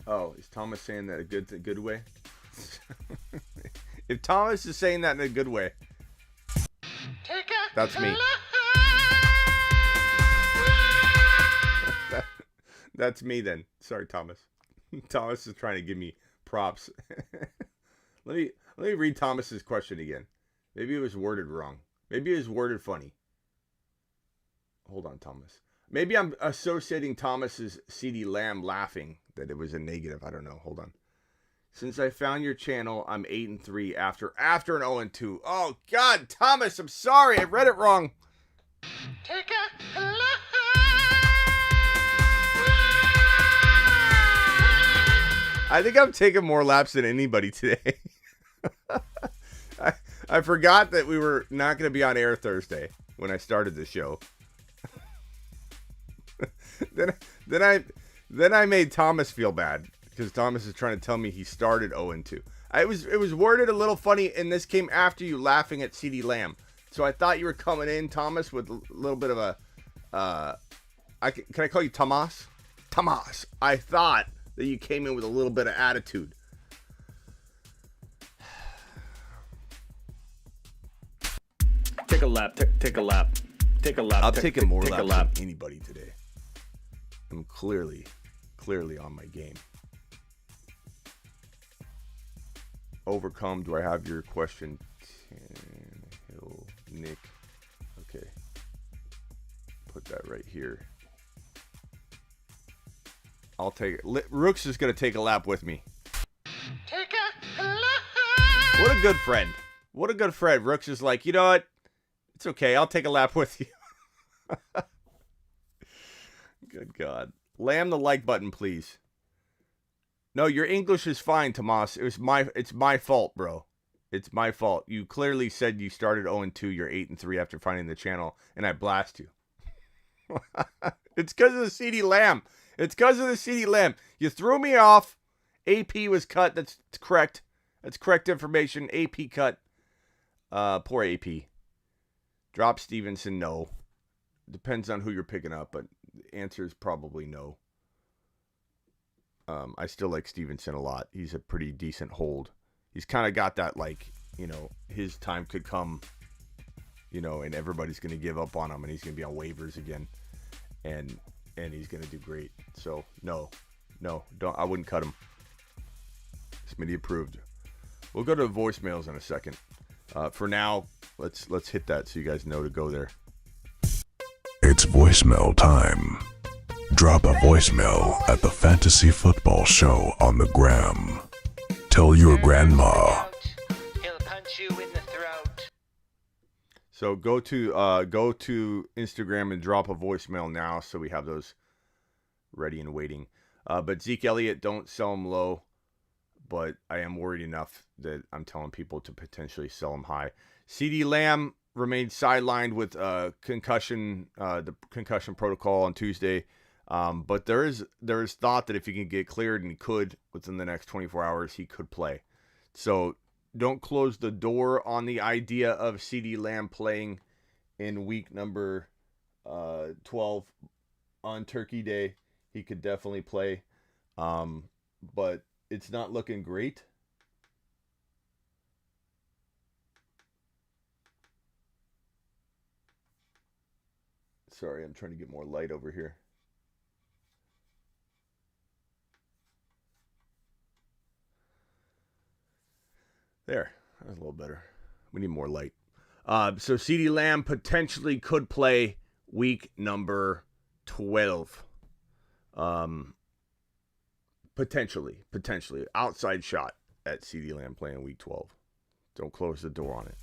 Oh, is Thomas saying that a good way? If Thomas is saying that in a good way, that's me. That's me then. Sorry, Thomas. Thomas is trying to give me props. Let me read Thomas's question again. Maybe it was worded wrong. Maybe it was worded funny. Hold on, Thomas. Maybe I'm associating Thomas's CeeDee Lamb laughing that it was a negative. I don't know. Hold on. Since I found your channel, I'm 8-3 after an 0-2. Oh God, Thomas, I'm sorry. I read it wrong. Take a look. I think I'm taking more laps than anybody today. I forgot that we were not going to be on air Thursday when I started the show. Then I made Thomas feel bad because Thomas is trying to tell me he started 0-2. It was worded a little funny, and this came after you laughing at CeeDee Lamb. So I thought you were coming in, Thomas, with a little bit of a can I call you Tomas? Tomas. I thought that you came in with a little bit of attitude. Take a lap. Take a lap. Take a lap. I'm taking more laps than anybody today. I'm clearly on my game. Overcome. Do I have your question? Nick. Okay. Put that right here. I'll take it. Rooks is going to take a lap with me. Take a lap. What a good friend. What a good friend. Rooks is like, you know what? It's okay. I'll take a lap with you. Good God. Lamb the like button, please. No, your English is fine, Tomas. It's my fault, bro. It's my fault. You clearly said you started 0-2. You're 8-3 after finding the channel, and I blast you. It's because of the CeeDee Lamb. It's because of the CeeDee Lamb. You threw me off. AP was cut. That's correct. That's correct information. AP cut. Poor AP. Drop Stevenson, no. Depends on who you're picking up, but the answer is probably no. I still like Stevenson a lot. He's a pretty decent hold. He's kind of got that, like, you know, his time could come, you know, and everybody's going to give up on him, and he's going to be on waivers again, and he's going to do great. So, no, don't. I wouldn't cut him. Smitty approved. We'll go to voicemails in a second. For now, let's hit that so you guys know to go there. It's voicemail time. Drop a voicemail at the Fantasy Football Show on the gram. Tell your grandma. He'll punch you in the throat. So go to Instagram and drop a voicemail now so we have those ready and waiting. But Zeke Elliott, don't sell him low. But I am worried enough that I'm telling people to potentially sell him high. CeeDee Lamb remained sidelined with concussion, the concussion protocol on Tuesday. But there is thought that if he can get cleared, and he could within the next 24 hours, he could play. So don't close the door on the idea of CeeDee Lamb playing in week number 12 on Turkey Day. He could definitely play, but it's not looking great. Sorry, I'm trying to get more light over here. There, that was a little better. We need more light. So CeeDee Lamb potentially could play week number 12. Potentially. Outside shot at CeeDee Lamb playing week 12. Don't close the door on it.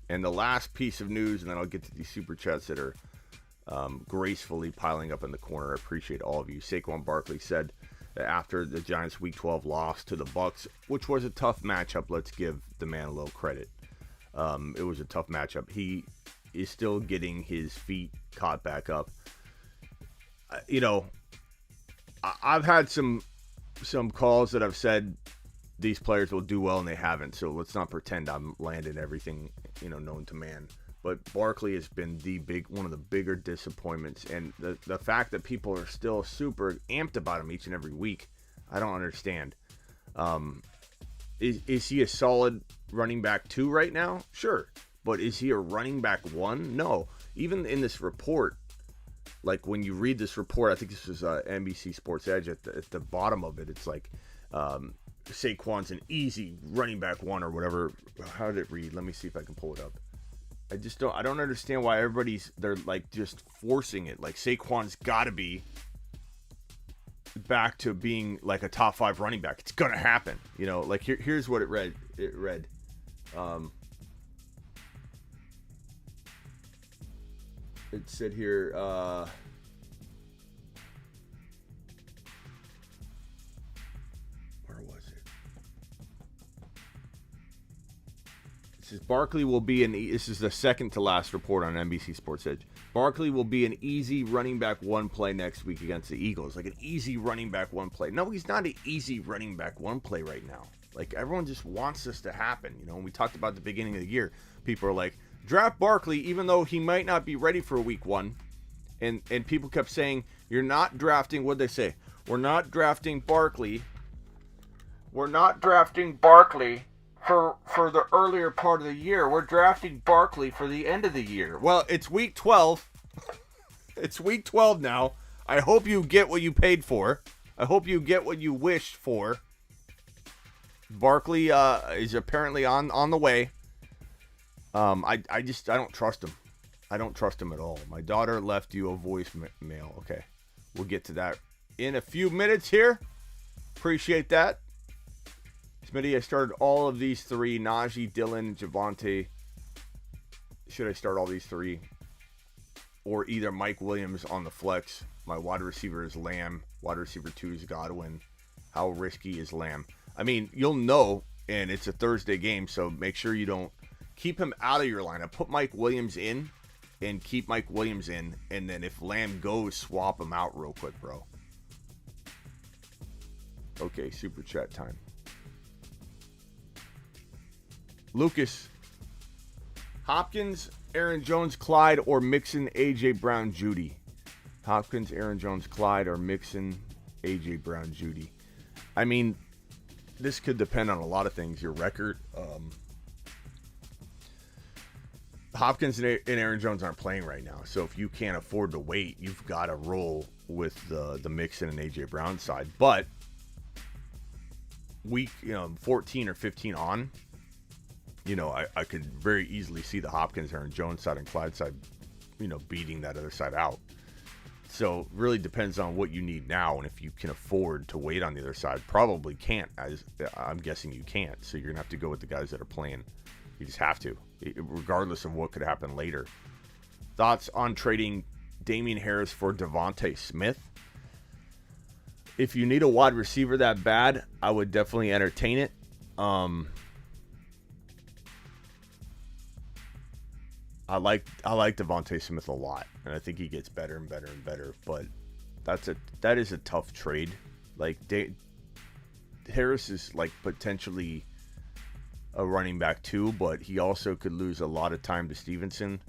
And the last piece of news, and then I'll get to these super chats that are gracefully piling up in the corner. I appreciate all of you. Saquon Barkley said that after the Giants' Week 12 loss to the Bucs, which was a tough matchup, let's give the man a little credit. It was a tough matchup. He is still getting his feet caught back up. I've had some calls that have said these players will do well, and they haven't. So let's not pretend I'm landing everything, known to man. But Barkley has been one of the bigger disappointments, and the fact that people are still super amped about him each and every week, I don't understand. Is he a solid running back 2 right now? Sure, but is he a running back 1? No. Even in this report, like when you read this report, I think this is NBC Sports Edge at the bottom of it. It's like Saquon's an easy running back 1 or whatever. How did it read? Let me see if I can pull it up. I don't understand why they're like just forcing it. Like Saquon's got to be back to being like a top 5 running back. It's going to happen. Like here's what it read. It said here, where was it? It says Barkley will be this is the second to last report on NBC Sports Edge. Barkley will be an easy running back 1 play next week against the Eagles. Like an easy running back 1 play. No, he's not an easy running back 1 play right now. Like everyone just wants this to happen. When we talked about the beginning of the year, people are like, draft Barkley even though he might not be ready for week 1. And people kept saying, you're not drafting, what'd they say? We're not drafting Barkley. We're not drafting Barkley for the earlier part of the year. We're drafting Barkley for the end of the year. Well, it's week 12. It's week 12 now. I hope you get what you paid for. I hope you get what you wished for. Barkley is apparently on the way. I don't trust him. I don't trust him at all. My daughter left you a voicemail. Okay. We'll get to that in a few minutes here. Appreciate that. Smitty, I started all of these three. Najee, Dylan, Javonte. Should I start all these three? Or either Mike Williams on the flex. My wide receiver is Lamb. Wide receiver 2 is Godwin. How risky is Lamb? I mean, you'll know, and it's a Thursday game, so make sure you don't keep him out of your lineup. Put Mike Williams in and keep Mike Williams in, and then if Lamb goes, swap him out real quick, bro. Okay, super chat time. Lucas, Hopkins, Aaron Jones, Clyde, or Mixon, AJ Brown, Judy. Hopkins, Aaron Jones, Clyde, or Mixon, AJ Brown, Judy. I mean, this could depend on a lot of things. Your record. Hopkins and Aaron Jones aren't playing right now, so if you can't afford to wait, you've got to roll with the Mixon and AJ Brown side. But week 14 or 15 on, I could very easily see the Hopkins, Aaron Jones side and Clyde side, beating that other side out. So really depends on what you need now, and if you can afford to wait on the other side. Probably can't, as I'm guessing you can't. So you're gonna have to go with the guys that are playing. You just have to, regardless of what could happen later. Thoughts on trading Damian Harris for Javonte Smith? If you need a wide receiver that bad, I would definitely entertain it. I like Javonte Smith a lot, and I think he gets better and better and better. But that is a tough trade. Like Harris is like potentially a running back too, but he also could lose a lot of time to Stevenson.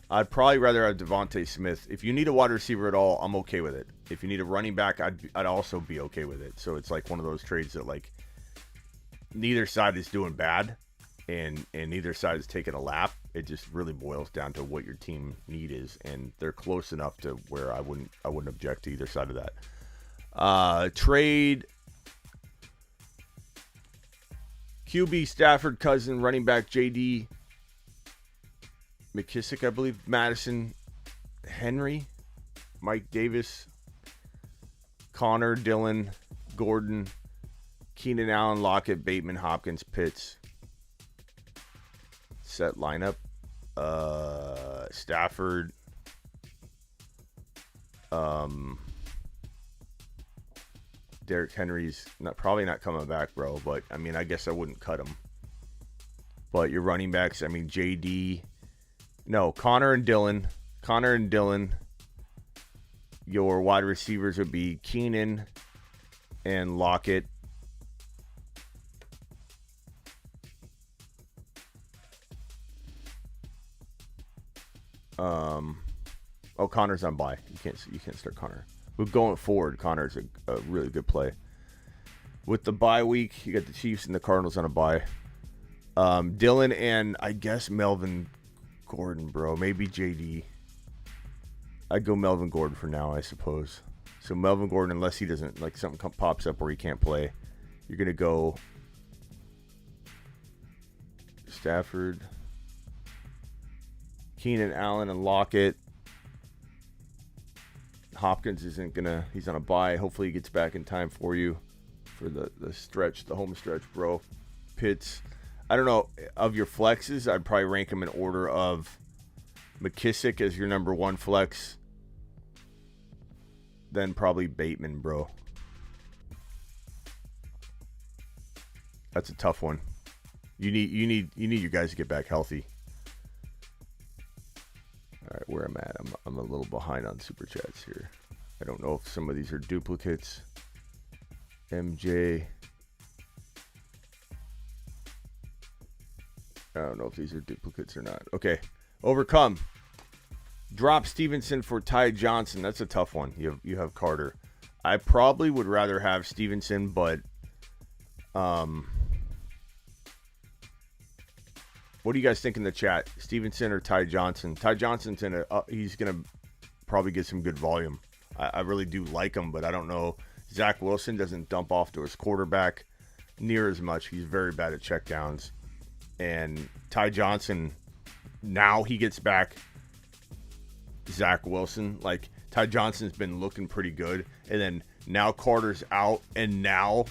I'd probably rather have Javonte Smith. If you need a wide receiver at all, I'm okay with it. If you need a running back, I'd also be okay with it. So it's like one of those trades that like neither side is doing bad, and neither side is taking a lap. It just really boils down to what your team need is, and they're close enough to where I wouldn't object to either side of that. Trade QB Stafford, Cousin, running back JD McKissick, I believe, Madison, Henry, Mike Davis, Connor, Dillon, Gordon, Keenan Allen, Lockett, Bateman, Hopkins, Pitts. Set lineup. Stafford. Derrick Henry's probably not coming back, bro. But I mean, I guess I wouldn't cut him. But your running backs, I mean, JD. No, Connor and Dillon. Your wide receivers would be Keenan and Lockett. Connor's on bye. You can't start Connor. But going forward, Connor's a really good play. With the bye week, you got the Chiefs and the Cardinals on a bye. Dylan and I guess Melvin Gordon, bro. Maybe JD. I'd go Melvin Gordon for now, I suppose. So Melvin Gordon, unless he doesn't, like something pops up where he can't play, you're going to go Stafford, Keenan Allen, and Lockett. Hopkins isn't gonna. He's on a bye. Hopefully he gets back in time for you for the stretch, the home stretch, bro. Pitts. I don't know, of your flexes, I'd probably rank them in order of McKissick as your number one flex, then probably Bateman, bro. That's a tough one. You need your guys to get back healthy. All right, where I'm at, I'm a little behind on super chats here. I don't know if some of these are duplicates. MJ. I don't know if these are duplicates or not. Okay, overcome. Drop Stevenson for Ty Johnson. That's a tough one. You have Carter. I probably would rather have Stevenson, but what do you guys think in the chat? Stevenson or Ty Johnson? Ty Johnson's he's gonna probably get some good volume. I really do like him, but I don't know. Zach Wilson doesn't dump off to his quarterback near as much. He's very bad at checkdowns. And Ty Johnson, now he gets back Zach Wilson. Like, Ty Johnson's been looking pretty good, and then now Carter's out, and now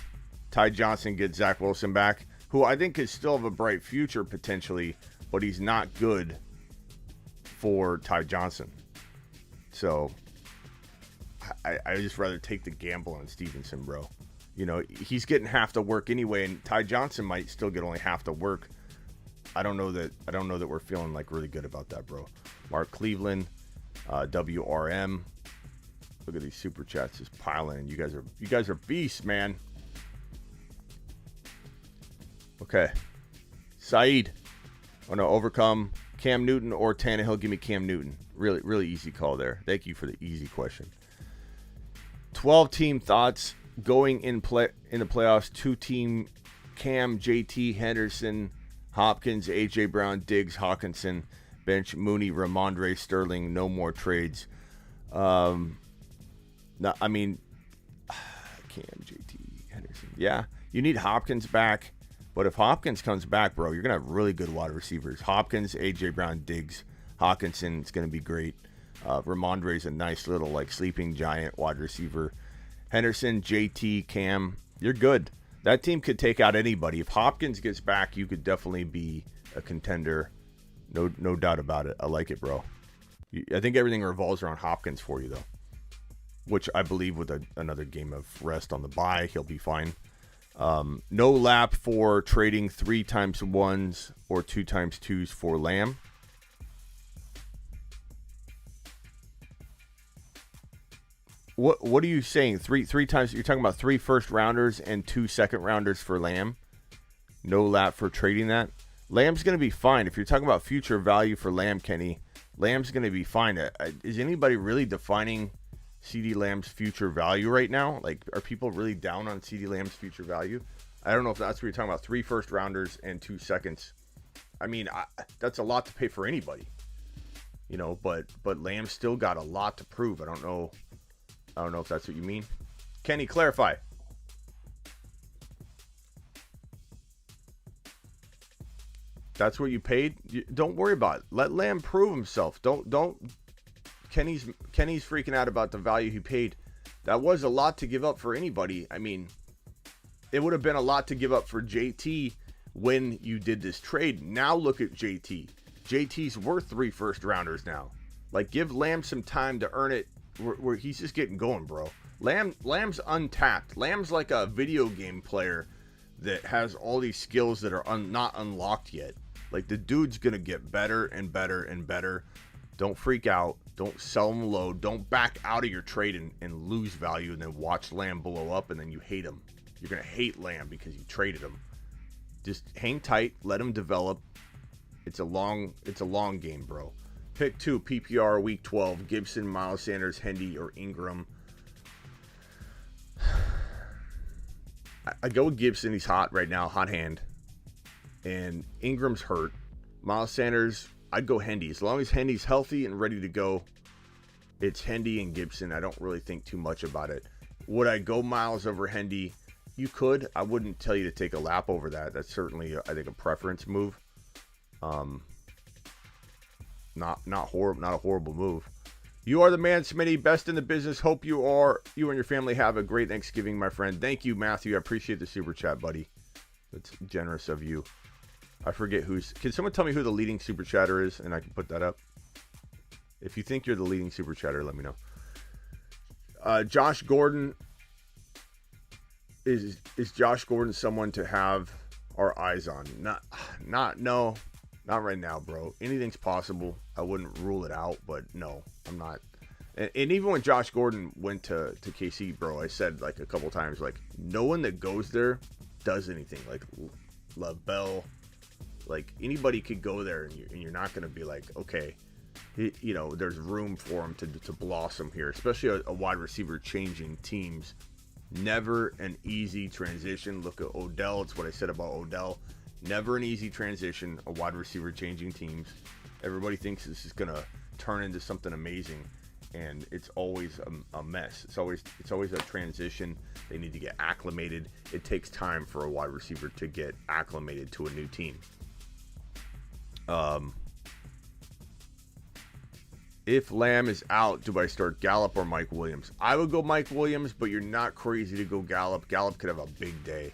Ty Johnson gets Zach Wilson back, who I think could still have a bright future potentially, but he's not good for Ty Johnson. So I just rather take the gamble on Stevenson, bro. You know, he's getting half the work anyway, and Ty Johnson might still get only half the work. I don't know that we're feeling like really good about that, bro. Mark Cleveland, WRM. Look at these super chats just piling in. You guys are beasts, man. Okay. Saeed. Want to overcome Cam Newton or Tannehill? Give me Cam Newton. Really, really easy call there. Thank you for the easy question. 12-team thoughts going in the playoffs. 2-team Cam, JT, Henderson, Hopkins, AJ Brown, Diggs, Hawkinson, bench Mooney, Ramondre, Sterling. No more trades. Cam, JT, Henderson. Yeah, you need Hopkins back. But if Hopkins comes back, bro, you're going to have really good wide receivers. Hopkins, A.J. Brown, Diggs, Hawkinson, it's going to be great. Ramondre's a nice little, like, sleeping giant wide receiver. Henderson, J.T., Cam, you're good. That team could take out anybody. If Hopkins gets back, you could definitely be a contender. No doubt about it. I like it, bro. I think everything revolves around Hopkins for you, though, which I believe with another game of rest on the bye, he'll be fine. No lap for trading 3x1s or 2x2s for Lamb. What are you saying? Three times? You're talking about 3 first-rounders and 2 second-rounders for Lamb? No lap for trading that? Lamb's going to be fine. If you're talking about future value for Lamb, Kenny, Lamb's going to be fine. Is anybody really defining CeeDee Lamb's future value right now? Like, are people really down on CeeDee Lamb's future value? I don't know if that's what you're talking about. 3 first-rounders and 2 seconds. I mean, that's a lot to pay for anybody. You know, but Lamb's still got a lot to prove. I don't know if that's what you mean. Kenny, clarify. That's what you paid? Don't worry about it. Let Lamb prove himself. Don't. Kenny's freaking out about the value he paid. That was a lot to give up for anybody. I mean, it would have been a lot to give up for JT when you did this trade. Now look at JT. JT's worth 3 first-rounders now. Like, give Lamb some time to earn it. Where he's just getting going, bro. Lamb's untapped. Lamb's like a video game player that has all these skills that are not unlocked yet. Like, the dude's gonna get better and better and better. Don't freak out. Don't sell him low. Don't back out of your trade and lose value and then watch Lamb blow up and then you hate him. You're gonna hate Lamb because you traded him. Just hang tight. Let him develop. It's a long game, bro. Pick 2, PPR, Week 12. Gibson, Miles Sanders, Hendy, or Ingram. I go with Gibson. He's hot right now, hot hand. And Ingram's hurt. Miles Sanders, I'd go Hendy. As long as Hendy's healthy and ready to go, it's Hendy and Gibson. I don't really think too much about it. Would I go Miles over Hendy? You could. I wouldn't tell you to take a lap over that. That's certainly, I think, a preference move. Not a horrible move. You are the man, Smitty. Best in the business. Hope you and your family have a great Thanksgiving, my friend. Thank you, Matthew. I appreciate the super chat, buddy. That's generous of you. I forget can someone tell me who the leading super chatter is, and I can put that up? If you think you're the leading super chatter, let me know. Josh Gordon. Is Josh Gordon someone to have our eyes on? No. Not right now, bro. Anything's possible. I wouldn't rule it out, but no, I'm not. And even when Josh Gordon went to KC, bro, I said like a couple times, like, no one that goes there does anything. Like LaBelle, like anybody could go there, and you're not going to be like, okay, you know, there's room for him to blossom here, especially a wide receiver changing teams. Never an easy transition. Look at Odell. It's what I said about Odell. Never an easy transition, a wide receiver changing teams. Everybody thinks this is going to turn into something amazing, and it's always a mess. It's always a transition. They need to get acclimated. It takes time for a wide receiver to get acclimated to a new team. If Lamb is out, do I start Gallup or Mike Williams? I would go Mike Williams, but you're not crazy to go Gallup. Gallup could have a big day.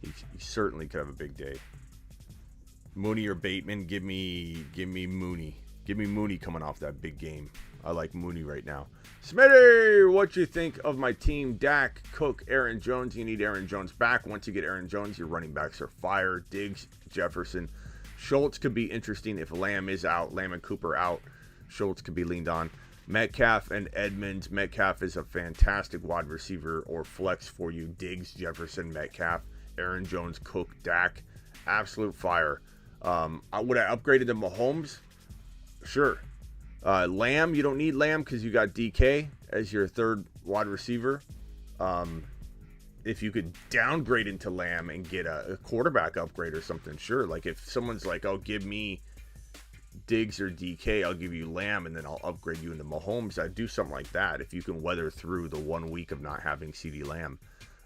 He certainly could have a big day. Mooney or Bateman? Give me Mooney. Give me Mooney coming off that big game. I like Mooney right now. Smitty, what you think of my team? Dak, Cook, Aaron Jones. You need Aaron Jones back. Once you get Aaron Jones, your running backs are fire. Diggs, Jefferson. Schultz could be interesting if Lamb is out. Lamb and Cooper out. Schultz could be leaned on. Metcalf and Edmonds. Metcalf is a fantastic wide receiver or flex for you. Diggs, Jefferson, Metcalf, Aaron Jones, Cook, Dak. Absolute fire. Would I upgrade to Mahomes? Sure. Lamb, you don't need Lamb because you got DK as your third wide receiver. If you could downgrade into Lamb and get a quarterback upgrade or something, sure. Like if someone's like, oh, give me Diggs or DK, I'll give you Lamb and then I'll upgrade you into Mahomes. I'd do something like that if you can weather through the 1 week of not having CeeDee Lamb.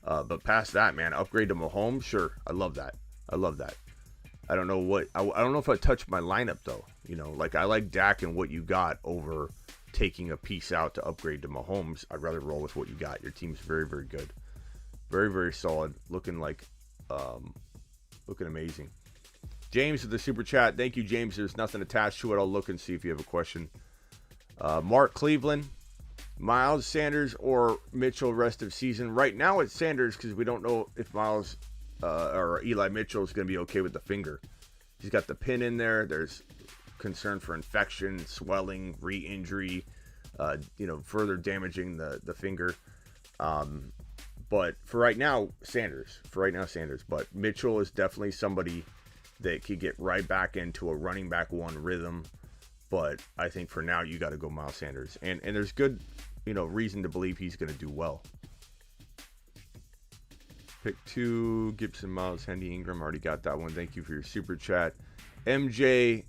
But past that, man, upgrade to Mahomes, sure. I love that. I don't know if I touch my lineup though. You know, like I like Dak and what you got over taking a piece out to upgrade to Mahomes. I'd rather roll with what you got. Your team's very, very good. Very, very solid. Looking amazing. James with the super chat. Thank you, James. There's nothing attached to it. I'll look and see if you have a question. Mark Cleveland, Miles Sanders or Mitchell rest of season. Right now it's Sanders because we don't know if Miles or Eli Mitchell is going to be okay with the finger. He's got the pin in there. There's concern for infection, swelling, re-injury, further damaging the finger. But for right now, Sanders. But Mitchell is definitely somebody that could get right back into a running back one rhythm. But I think for now, you got to go Miles Sanders. And there's good, reason to believe he's going to do well. Pick 2, Gibson, Miles, Hendy, Ingram. Already got that one. Thank you for your super chat. MJ,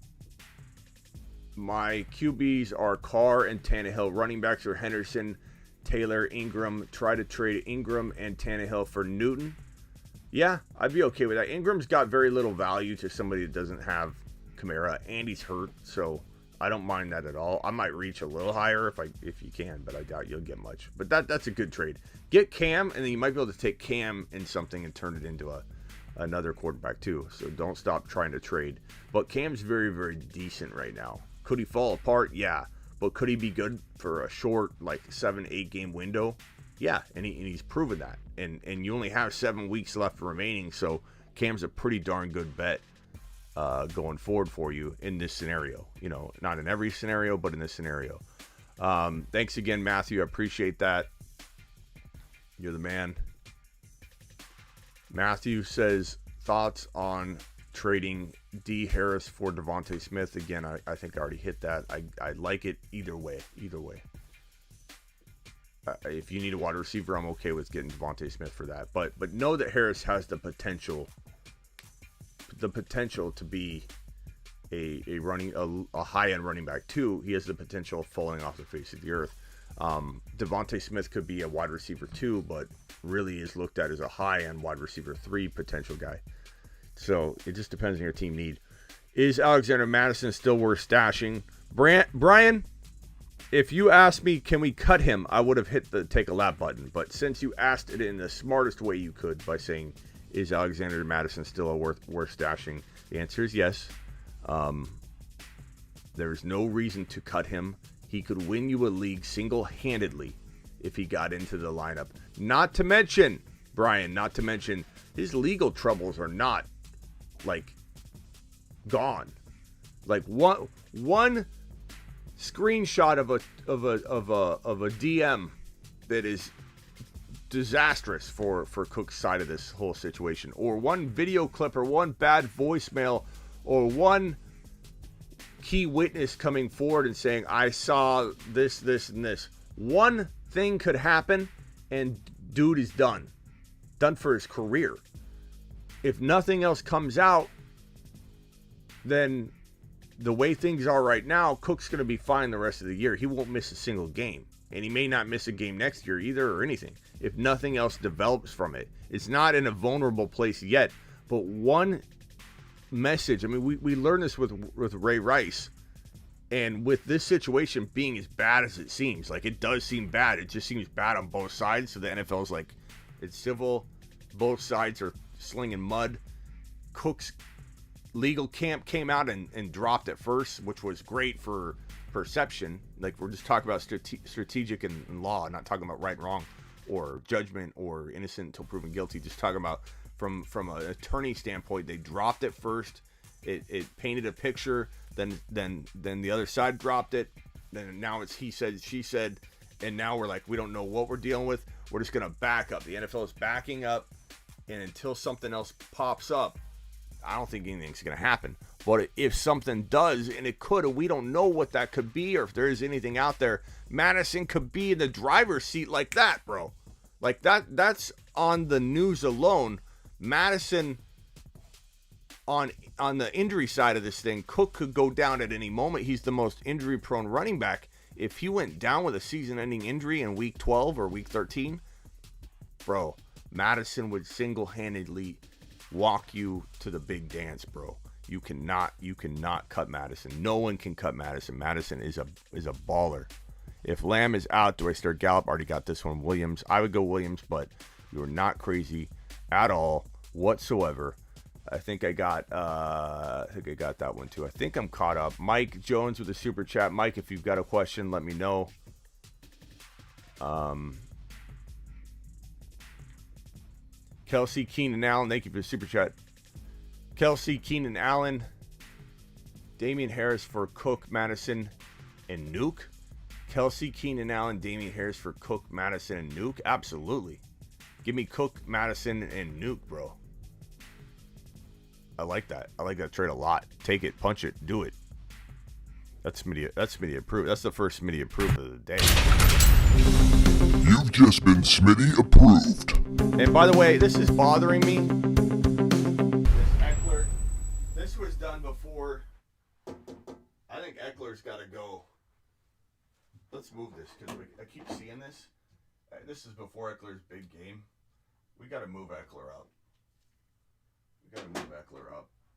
my QBs are Carr and Tannehill. Running backs are Henderson, Taylor, Ingram. Try to trade Ingram and Tannehill for Newton. Yeah, I'd be okay with that. Ingram's got very little value to somebody that doesn't have Kamara, and he's hurt, so I don't mind that at all. I might reach a little higher if you can, but I doubt you'll get much. But that's a good trade. Get Cam, and then you might be able to take Cam in something and turn it into another quarterback too. So don't stop trying to trade. But Cam's very, very decent right now. Could he fall apart? Yeah. But could he be good for a short, 7-8 game window? Yeah, and he's proven that. And you only have 7 weeks left remaining, so Cam's a pretty darn good bet going forward for you in this scenario. Not in every scenario, but in this scenario. Thanks again, Matthew. I appreciate that. You're the man. Matthew says, thoughts on trading D. Harris for Javonte Smith. Again, I think I already hit that. I like it either way. If you need a wide receiver, I'm okay with getting Javonte Smith for that. But know that Harris has the potential to be a high-end running back too. He has the potential of falling off the face of the earth. Devontae Smith could be a wide receiver too, but really is looked at as a high-end wide receiver 3 potential guy. So it just depends on your team need. Is Alexander Madison still worth stashing? Brian, if you asked me, can we cut him? I would have hit the take a lap button. But since you asked it in the smartest way you could by saying, is Alexander Madison still worth stashing? The answer is yes. There's no reason to cut him. He could win you a league single-handedly if he got into the lineup. Not to mention, Brian, his legal troubles are not, gone. One screenshot of a DM that is disastrous for Cook's side of this whole situation, or one video clip, or one bad voicemail, or one key witness coming forward and saying, I saw this, and this. One thing could happen, and dude is done for his career. If nothing else comes out, then the way things are right now, Cook's going to be fine the rest of the year. He won't miss a single game. And he may not miss a game next year either, or anything. If nothing else develops from it. It's not in a vulnerable place yet. But one message, we learned this with Ray Rice. And with this situation being as bad as it seems, like it does seem bad. It just seems bad on both sides. So the NFL's like, it's civil. Both sides are slinging mud. Cook's legal camp came out and dropped it first, which was great for perception. Like, we're just talking about strategic and law, not talking about right and wrong or judgment or innocent until proven guilty. Just talking about from an attorney standpoint, they dropped it first. It painted a picture. Then the other side dropped it. Then now it's he said, she said, and now we're like, we don't know what we're dealing with. We're just gonna back up. The NFL is backing up, and until something else pops up, I don't think anything's gonna happen. But if something does, and it could, and we don't know what that could be, or if there is anything out there, Madison could be in the driver's seat like that, bro. Like that's on the news alone. Madison on the injury side of this thing, Cook could go down at any moment. He's the most injury-prone running back. If he went down with a season-ending injury in Week 12 or Week 13, bro, Madison would single-handedly walk you to the big dance, bro. You cannot cut Madison. No one can cut Madison. Madison is a baller. If Lamb is out, do I start Gallup? Already got this one. Williams. I would go Williams, but you're not crazy at all whatsoever. I think I got that one too. I think I'm caught up. Mike Jones with a super chat. Mike, if you've got a question, let me know. Kelsey, Keenan Allen, thank you for the super chat. Kelsey, Keenan Allen, Damian Harris for Cook, Madison, and Nuke. Kelsey, Keenan Allen, Damian Harris for Cook, Madison, and Nuke. Absolutely. Give me Cook, Madison, and Nuke, bro. I like that. I like that trade a lot. Take it, punch it, do it. That's Smitty approved. That's the first Smitty approved of the day. You've just been Smitty approved. And by the way, this is bothering me. This Eckler, this was done before. I think Eckler's got to go. Let's move this because I keep seeing this. This is before Eckler's big game. We got to move Eckler up.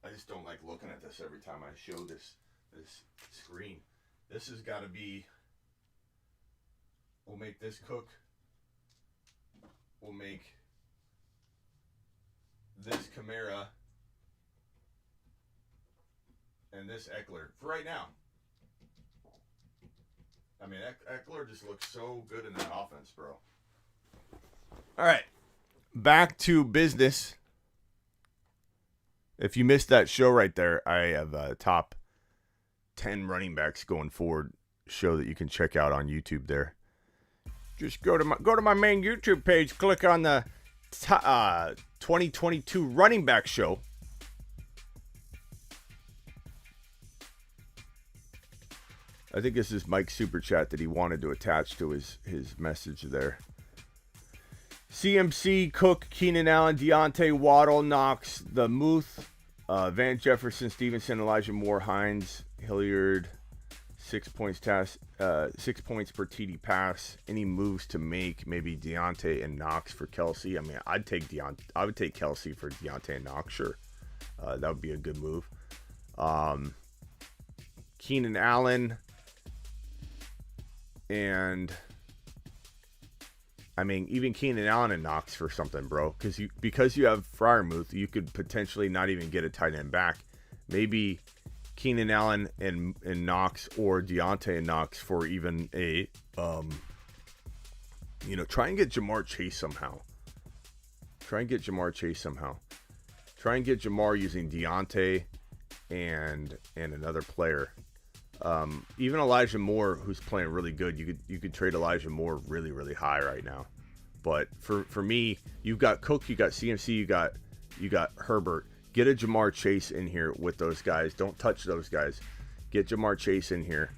I just don't like looking at this every time I show this screen. This has got to be. We'll make this Cook. We'll make this Kamara and this Eckler for right now. I mean, Eckler just looks so good in that offense, bro. All right, back to business. If you missed that show right there, I have a top 10 running backs going forward show that you can check out on YouTube there. Just go to my main YouTube page, click on the 2022 running back show. I think this is Mike's super chat that he wanted to attach to his message there. CMC, Cook, Keenan Allen, Deontay, Waddle, Knox, the Muth, Van Jefferson, Stevenson, Elijah Moore, Hines, Hilliard, 6 points per TD pass. Any moves to make? Maybe Deontay and Knox for Kelsey. I mean, I would take Kelsey for Deontay and Knox. Sure, that would be a good move. Keenan Allen, and I mean, even Keenan Allen and Knox for something, bro. Because you have Freiermuth, you could potentially not even get a tight end back. Maybe Keenan Allen and Knox, or Deontay and Knox for even a, try and get Jamar Chase somehow. Try and get Jamar using Deontay and another player. Even Elijah Moore, who's playing really good, you could trade Elijah Moore really, really high right now. But for me, you've got Cook, you got CMC, you got Herbert. Get a Jamar Chase in here with those guys. Don't touch those guys. Get Jamar Chase in here,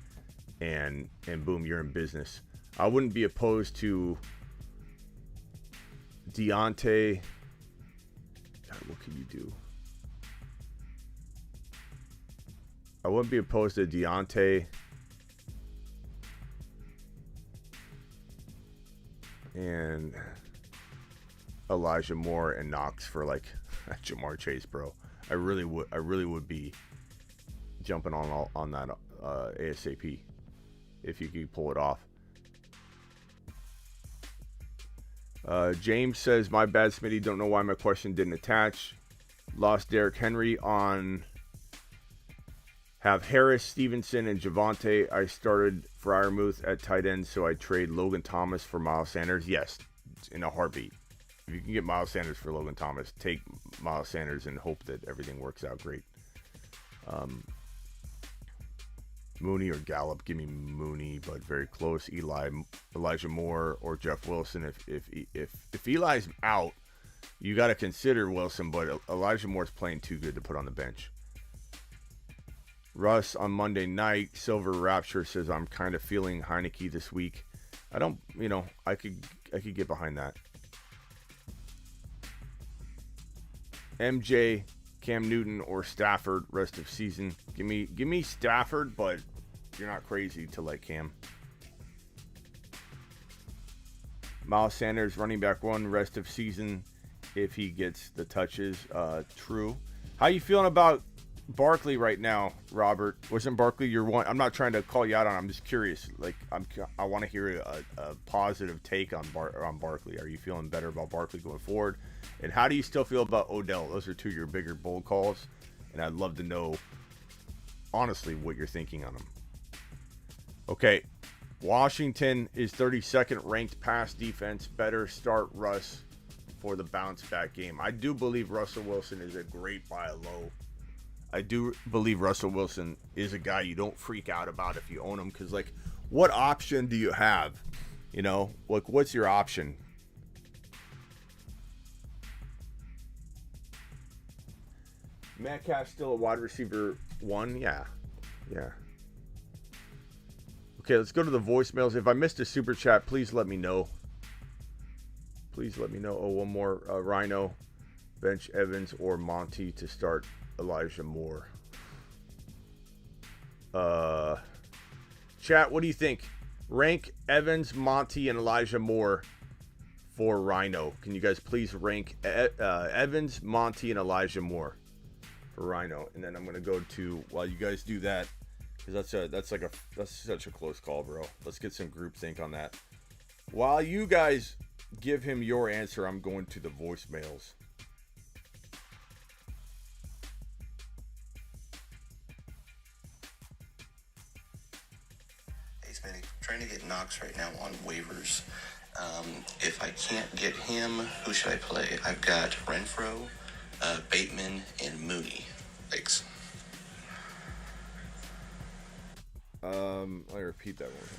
and boom, you're in business. I wouldn't be opposed to Deontay. God, what can you do? I wouldn't be opposed to Deontay and Elijah Moore and Knox for like Jamar Chase, bro. I really would be jumping on ASAP if you can pull it off. James says, my bad, Smitty. Don't know why my question didn't attach. Lost Derrick Henry on. Have Harris, Stevenson, and Javonte. I started Freiermuth at tight end, so I trade Logan Thomas for Miles Sanders. Yes, in a heartbeat. If you can get Miles Sanders for Logan Thomas, take Miles Sanders and hope that everything works out great. Mooney or Gallup, give me Mooney, but very close. Elijah Moore or Jeff Wilson. If Eli's out, you got to consider Wilson, but Elijah Moore's playing too good to put on the bench. Russ on Monday night, Silver Rapture says, I'm kind of feeling Heineke this week. I don't, I could get behind that. MJ, Cam Newton, or Stafford rest of season. Give me Stafford, but you're not crazy to like Cam. Miles Sanders, running back 1, rest of season if he gets the touches. True. How you feeling about Barkley right now, Robert? Wasn't Barkley your one? I'm not trying to call you out on. I'm just curious. Like I want to hear a positive take on Barkley. Are you feeling better about Barkley going forward? And how do you still feel about Odell? Those are two of your bigger bold calls, and I'd love to know honestly what you're thinking on them. Okay, Washington is 32nd ranked pass defense. Better start Russ for the bounce back game. I do believe Russell Wilson is a great buy low. I do believe Russell Wilson is a guy you don't freak out about if you own him, because, like, what option do you have? Like, what's your option? Metcalf still a wide receiver 1? Yeah. Okay, let's go to the voicemails. If I missed a super chat, please let me know. Oh, one more. Rhino, bench Evans or Monty to start Elijah Moore. Chat, what do you think? Rank Evans, Monty, and Elijah Moore for Rhino. Can you guys please rank Evans, Monty, and Elijah Moore for Rhino? And then I'm gonna go to, while you guys do that, because that's such a close call, bro. Let's get some groupthink on that. While you guys give him your answer, I'm going to the voicemails. Smitty, trying to get Knox right now on waivers. If I can't get him, who should I play? I've got Renfro, Bateman, and Mooney. Thanks. Let me repeat that one.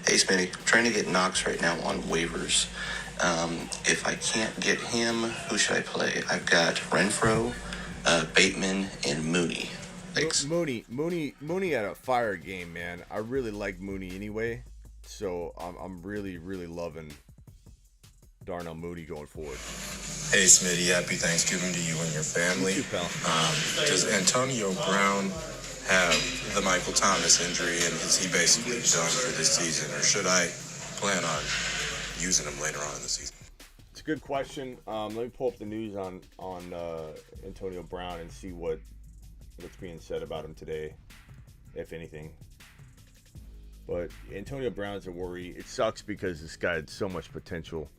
Hey, Smitty, trying to get Knox right now on waivers. If I can't get him, who should I play? I've got Renfro, Bateman, and Mooney. Thanks. Mooney had a fire game, man. I really like Mooney anyway, so I'm really loving Darnell Mooney going forward. Hey, Smitty, happy Thanksgiving to you and your family. You too, pal. Does Antonio Brown have the Michael Thomas injury, and is he basically done for this season, or should I plan on using him later on in the season? It's a good question. Let me pull up the news on Antonio Brown and see what's being said about him today, if anything. But Antonio Brown's a worry. It sucks because this guy had so much potential.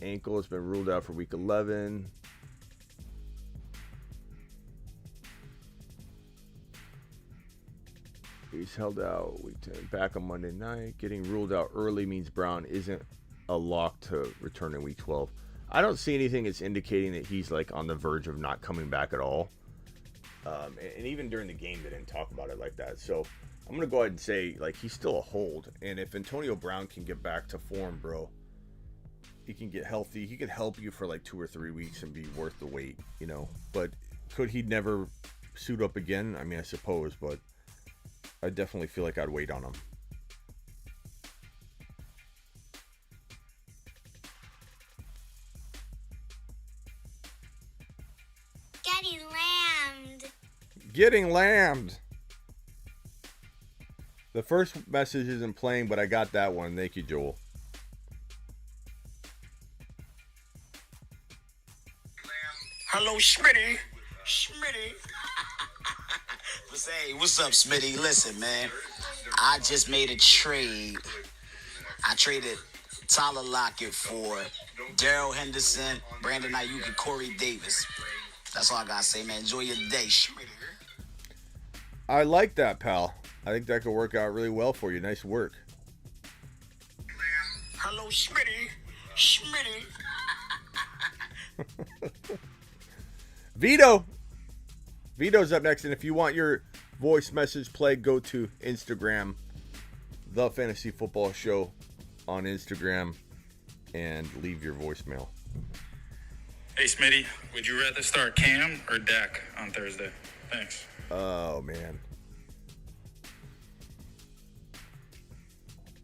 Ankle has been ruled out for week 11. He's held out week 10, back on Monday night. Getting ruled out early means Brown isn't a lock to return in week 12. I don't see anything that's indicating that he's like on the verge of not coming back at all. And even during the game, they didn't talk about it like that. So I'm going to go ahead and say, like, he's still a hold. And if Antonio Brown can get back to form, bro, he can get healthy. He can help you for like 2 or 3 weeks and be worth the wait, But could he never suit up again? I mean, I suppose, but I definitely feel like I'd wait on him. Getting lammed. The first message isn't playing, but I got that one. Thank you, Joel. Hello, Smitty. Smitty. Hey, what's up, Smitty? Listen, man. I just made a trade. I traded Tyler Lockett for Darrell Henderson, Brandon Ayuk, and Corey Davis. That's all I gotta say, man. Enjoy your day, Smitty. I like that, pal. I think that could work out really well for you. Nice work. Hello, Smitty. Smitty. Vito's up next, and if you want your voice message played, go to Instagram, The Fantasy Football Show on Instagram, and leave your voicemail. Hey, Smitty, would you rather start Cam or Dak on Thursday? Thanks. Oh, man.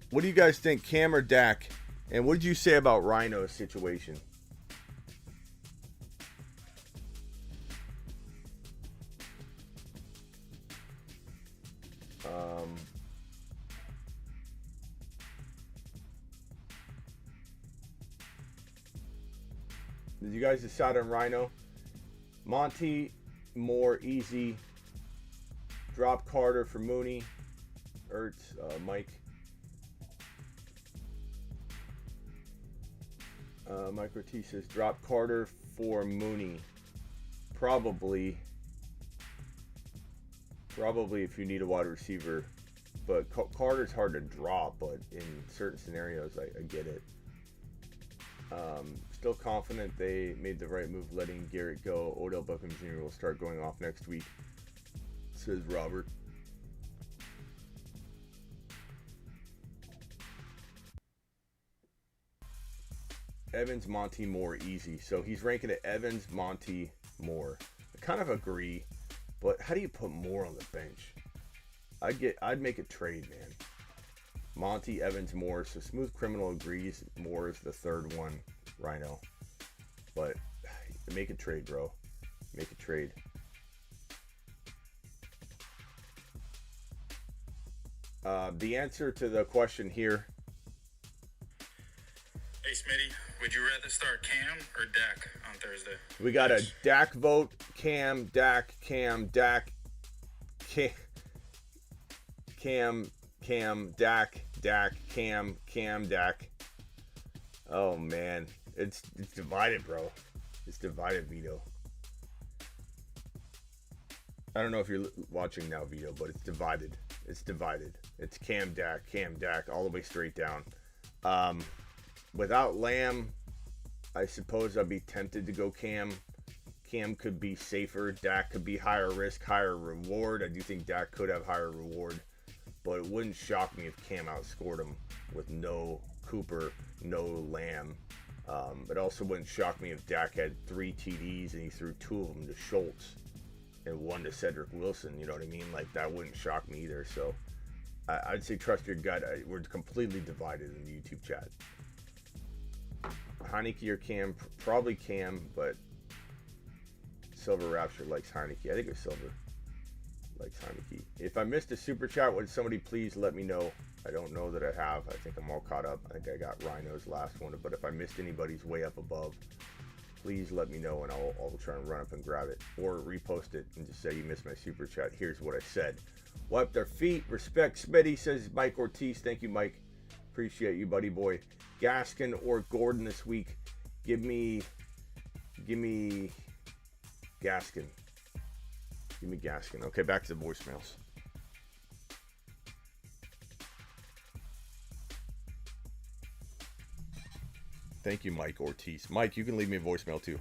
What do you guys think, Cam or Dak? And what did you say about Rhino's situation? Did you guys decide on Rhino? Monty, Moore, easy. Drop Carter for Mooney. Ertz, Mike. Mike Ortiz says drop Carter for Mooney. Probably if you need a wide receiver. But Carter's hard to drop, but in certain scenarios, I get it. Still confident they made the right move letting Garrett go. Odell Beckham Jr. will start going off next week, says Robert. Evans, Monty, Moore, easy. So he's ranking it Evans, Monty, Moore. I kind of agree, but how do you put Moore on the bench? I'd make a trade, man. Monty, Evans, Moore. So Smooth Criminal agrees Moore is the third one, Rhino. But make a trade, bro. Make a trade. The answer to the question here. Hey, Smitty, would you rather start Cam or Dak on Thursday? We got a Dak vote. Cam, Dak, Cam, Dak, Cam, Dak, Cam, Dak. Oh, man. It's divided, bro. It's divided, Vito. I don't know if you're watching now, Vito, but it's divided. It's divided. It's Cam, Dak, all the way straight down. Without Lamb, I suppose I'd be tempted to go Cam. Cam could be safer. Dak could be higher risk, higher reward. I do think Dak could have higher reward. But it wouldn't shock me if Cam outscored him with no Cooper, no Lamb. It also wouldn't shock me if Dak had 3 TDs and he threw 2 of them to Schultz and 1 to Cedric Wilson. You know what I mean? Like, that wouldn't shock me either. So I'd say trust your gut. We're completely divided in the YouTube chat. Heineke or Cam? Probably Cam, but Silver Rapture likes Heineke. I think it's Silver likes Heineke. If I missed a super chat, would somebody please let me know? I don't know that I have. I think I'm all caught up. I think I got Rhino's last one. But if I missed anybody's way up above, please let me know and I'll try and run up and grab it. Or repost it and just say you missed my super chat. Here's what I said. Wipe their feet. Respect Smitty, says Mike Ortiz. Thank you, Mike. Appreciate you, buddy boy. Gaskin or Gordon this week? Give me Gaskin. Give me Gaskin. Okay, back to the voicemails. Thank you, Mike Ortiz. Mike, you can leave me a voicemail too.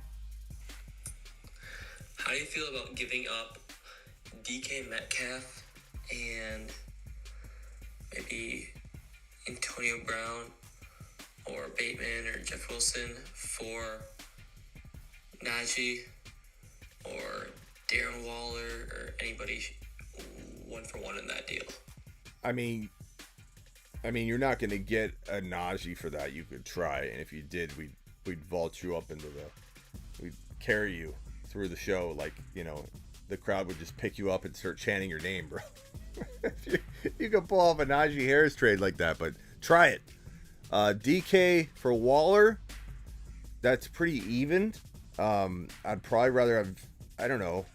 How do you feel about giving up DK Metcalf and maybe Antonio Brown or Bateman or Jeff Wilson for Najee or Darren Waller or anybody 1-for-1 in that deal? I mean, you're not going to get a Najee for that. You could try, and if you did, we'd vault you up into we'd carry you through the show. Like, you know, the crowd would just pick you up and start chanting your name, bro. you could pull off a Najee Harris trade like that, but try it. DK for Waller, that's pretty even. I'd probably rather have. I don't know.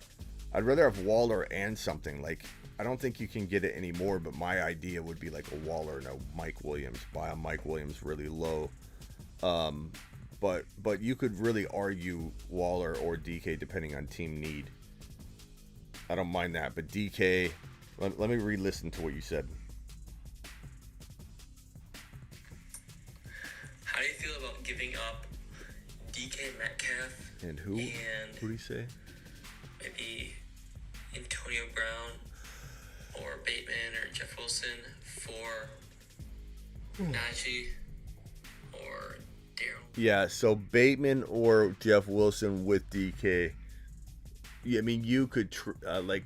I'd rather have Waller and something. Like, I don't think you can get it anymore, but my idea would be like a Waller and a Mike Williams. Buy a Mike Williams really low. But you could really argue Waller or DK depending on team need. I don't mind that, but DK, let me re-listen to what you said. How do you feel about giving up DK Metcalf? And who? And who do you say? Maybe Antonio Brown or Bateman or Jeff Wilson for Najee or Daryl. Yeah, so Bateman or Jeff Wilson with DK. Yeah, I mean, you could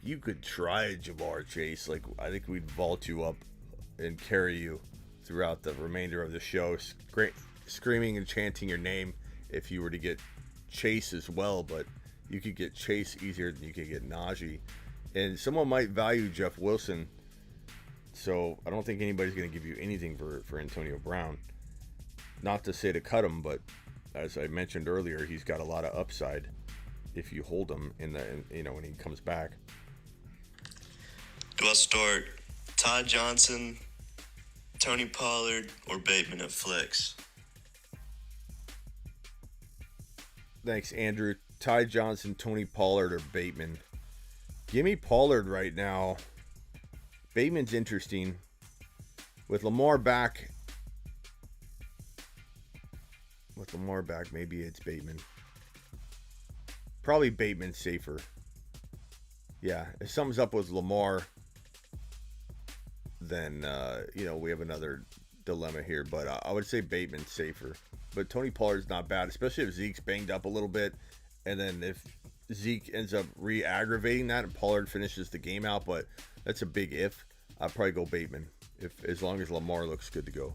you could try Jamar Chase. Like, I think we'd vault you up and carry you throughout the remainder of the show, screaming and chanting your name if you were to get Chase as well. But you could get Chase easier than you could get Najee. And someone might value Jeff Wilson, so I don't think anybody's going to give you anything for Antonio Brown. Not to say to cut him, but as I mentioned earlier, he's got a lot of upside if you hold him when he comes back. Do I start Ty Johnson, Tony Pollard, or Bateman at flex? Thanks, Andrew. Ty Johnson, Tony Pollard, or Bateman. Give me Pollard right now. Bateman's interesting. With Lamar back, maybe it's Bateman. Probably Bateman's safer. Yeah, if something's up with Lamar, then, we have another dilemma here. But I would say Bateman's safer. But Tony Pollard's not bad, especially if Zeke's banged up a little bit. And then if Zeke ends up re-aggravating that and Pollard finishes the game out, but that's a big if. I'd probably go Bateman, as long as Lamar looks good to go.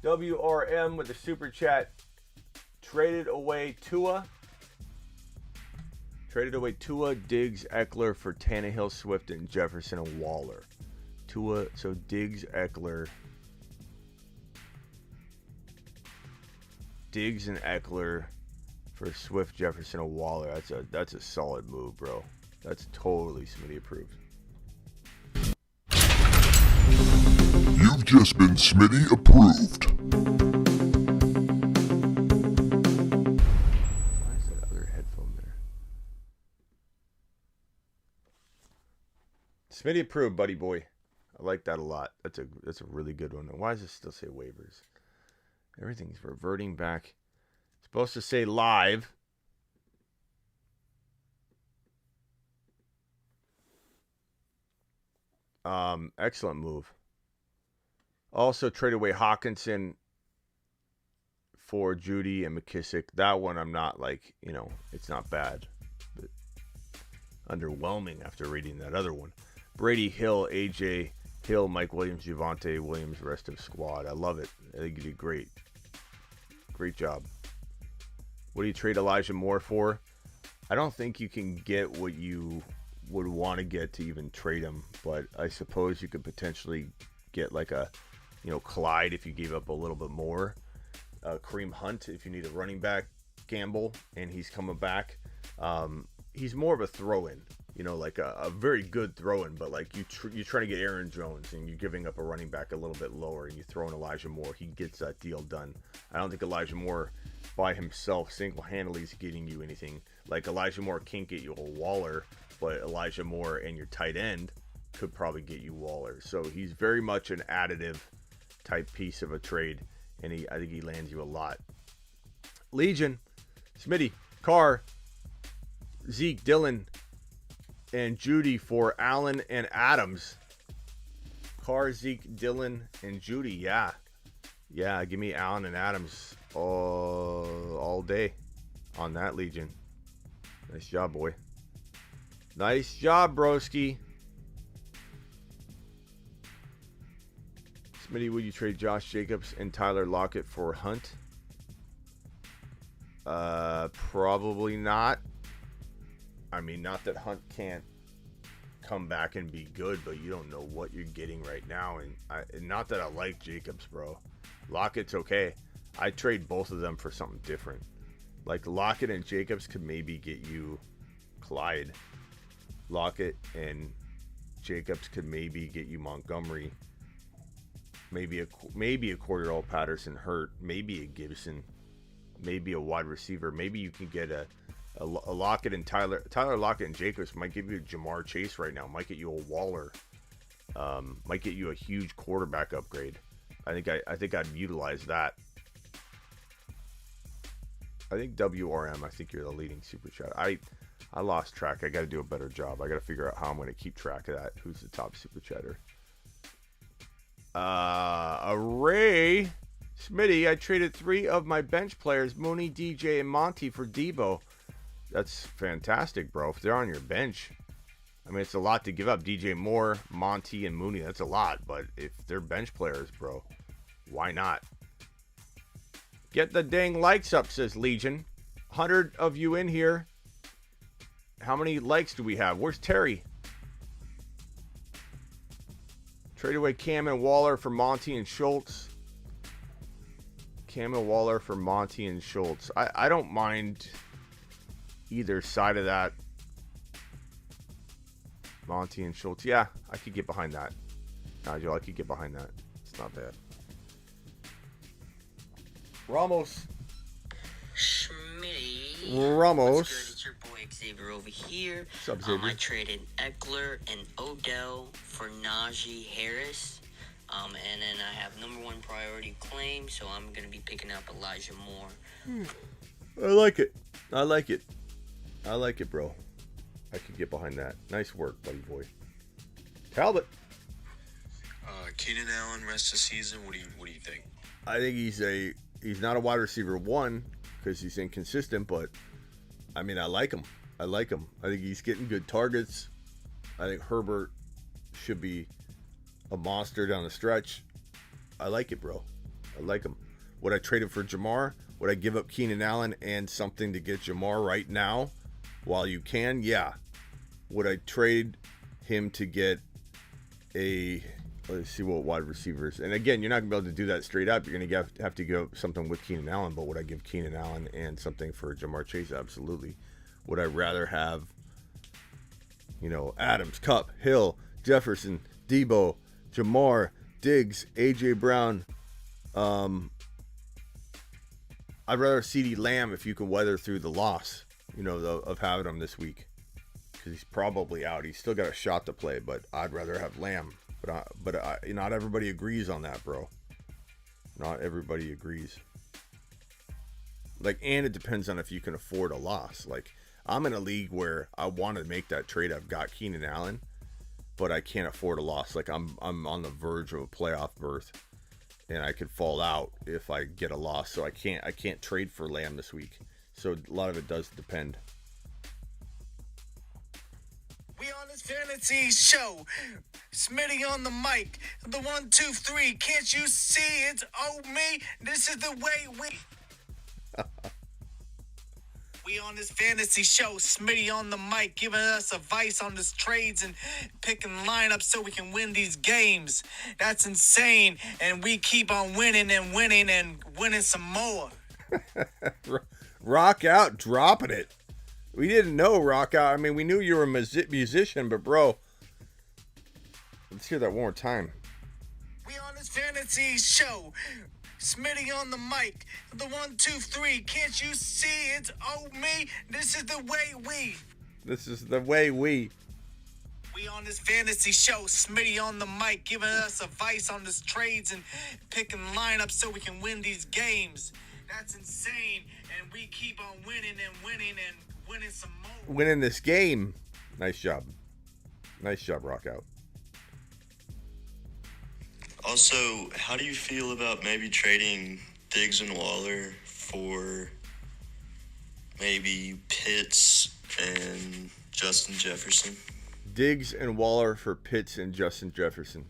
WRM with the super chat. Traded away Tua, Diggs, Eckler for Tannehill, Swift, and Jefferson and Waller. So Diggs, Eckler, Diggs and Eckler for Swift, Jefferson, and Waller. That's a solid move, bro. That's totally Smitty approved. You've just been Smitty approved. Smitty approved, buddy boy. I like that a lot. That's a really good one. Why does it still say waivers? Everything's reverting back. It's supposed to say live. Excellent move. Also trade away Hawkinson for Judy and McKissick. That one I'm not it's not bad. But underwhelming after reading that other one. Brady, Hill, AJ, Hill, Mike Williams, Javonte, Williams, rest of squad. I love it. I think you did great. Great job. What do you trade Elijah Moore for? I don't think you can get what you would want to get to even trade him, but I suppose you could potentially get like a, Clyde if you gave up a little bit more. Kareem Hunt if you need a running back gamble and he's coming back. He's more of a throw-in. Like a very good throw-in, but like you're trying to get Aaron Jones and you're giving up a running back a little bit lower and you throw in Elijah Moore. He gets that deal done. I don't think Elijah Moore by himself single-handedly is getting you anything. Like Elijah Moore can't get you a Waller, but Elijah Moore and your tight end could probably get you Waller. So he's very much an additive type piece of a trade, and I think he lands you a lot. Legion, Smitty, Carr, Zeke, Dillon, and Judy for Allen and Adams. Carr, Zeke, Dillon, and Judy. Yeah, give me Allen and Adams all day on that, Legion. Nice job, boy. Nice job, broski. Smitty, would you trade Josh Jacobs and Tyler Lockett for Hunt? Probably not. I mean, not that Hunt can't come back and be good, but you don't know what you're getting right now. And not that I like Jacobs, bro. Lockett's okay. I trade both of them for something different. Like Lockett and Jacobs could maybe get you Clyde. Lockett and Jacobs could maybe get you Montgomery. Maybe a Cordell Patterson hurt. Maybe a Gibson. Maybe a wide receiver. Maybe you can get a Lockett and Tyler Lockett and Jacobs might give you a Jamar Chase right now. Might get you a Waller. Might get you a huge quarterback upgrade. I think I'd utilize that. I think WRM. I think you're the leading super chat. I lost track. I got to do a better job. I got to figure out how I'm going to keep track of that. Who's the top super chatter? Ray Smitty. I traded 3 of my bench players, Mooney, DJ, and Monty for Debo. That's fantastic, bro. If they're on your bench, I mean, it's a lot to give up. DJ Moore, Monty, and Mooney. That's a lot. But if they're bench players, bro, why not? Get the dang likes up, says Legion. 100 of you in here. How many likes do we have? Where's Terry? Trade away Cam and Waller for Monty and Schultz. Cam and Waller for Monty and Schultz. I don't mind either side of that. Monty and Schultz. Yeah, I could get behind that. Nigel, I could get behind that. It's not bad. Ramos. Schmitty. Ramos. What's good? It's your boy Xavier over here. What's up, Xavier? I traded Eckler and Odell for Najee Harris. And then I have number 1 priority claim, so I'm going to be picking up Elijah Moore. I like it. I like it, bro. I could get behind that. Nice work, buddy boy. Talbot. Keenan Allen rest of season. What do you think? I think he's not a wide receiver 1 because he's inconsistent, but I mean, I like him. I think he's getting good targets. I think Herbert should be a monster down the stretch. I like it, bro. I like him. Would I trade him for Jamar? Would I give up Keenan Allen and something to get Jamar right now while you can? Yeah. Would I trade him to get let's see what wide receivers. And again, you're not going to be able to do that straight up. You're going to have to go something with Keenan Allen. But would I give Keenan Allen and something for Jamar Chase? Absolutely. Would I rather have, Adams, Kupp, Hill, Jefferson, Debo, Jamar, Diggs, A.J. Brown? I'd rather CeeDee Lamb if you can weather through the loss, of having him this week. Because he's probably out. He's still got a shot to play, but I'd rather have Lamb. But not everybody agrees on that, bro. Not everybody agrees. And it depends on if you can afford a loss. I'm in a league where I want to make that trade. I've got Keenan Allen, but I can't afford a loss. I'm on the verge of a playoff berth, and I could fall out if I get a loss. So I can't trade for Lamb this week. So a lot of it does depend. We on this fantasy show. Smitty on the mic. The 1, 2, 3. Can't you see it's me? This is the way we. We on this fantasy show. Smitty on the mic, giving us advice on this trades and picking lineups so we can win these games. That's insane. And we keep on winning and winning and winning some more. Rock out, dropping it. We didn't know Rock Out. I mean, we knew you were a musician, but bro, let's hear that one more time. We on this fantasy show. Smitty on the mic. The 1, 2, 3. Can't you see it's me? This is the way we. This is the way we. We on this fantasy show. Smitty on the mic, giving us advice on this trades and picking lineups so we can win these games. That's insane. And we keep on winning and winning and winning some more. Winning this game. Nice job. Nice job, Rock Out. Also, how do you feel about maybe trading Diggs and Waller for maybe Pitts and Justin Jefferson? Diggs and Waller for Pitts and Justin Jefferson.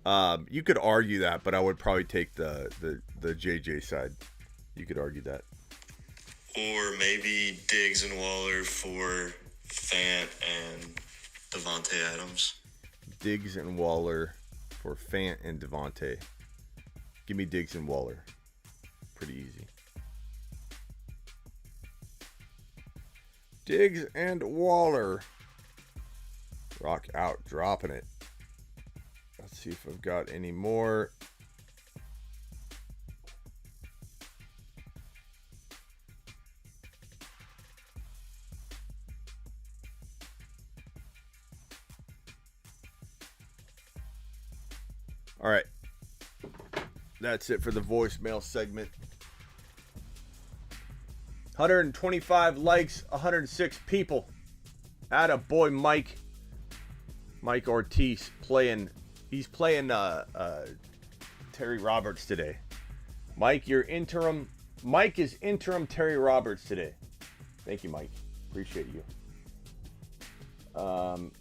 You could argue that, but I would probably take the JJ side. You could argue that. Or maybe Diggs and Waller for Fant and Davante Adams. Diggs and Waller for Fant and Javonte. Give me Diggs and Waller. Pretty easy. Diggs and Waller. Rock out, dropping it. Let's see if I've got any more. All right. That's it for the voicemail segment. 125 likes, 106 people. Atta boy Mike Ortiz playing. He's playing Terry Roberts today. Mike, you're interim. Mike is interim Terry Roberts today. Thank you, Mike. Appreciate you.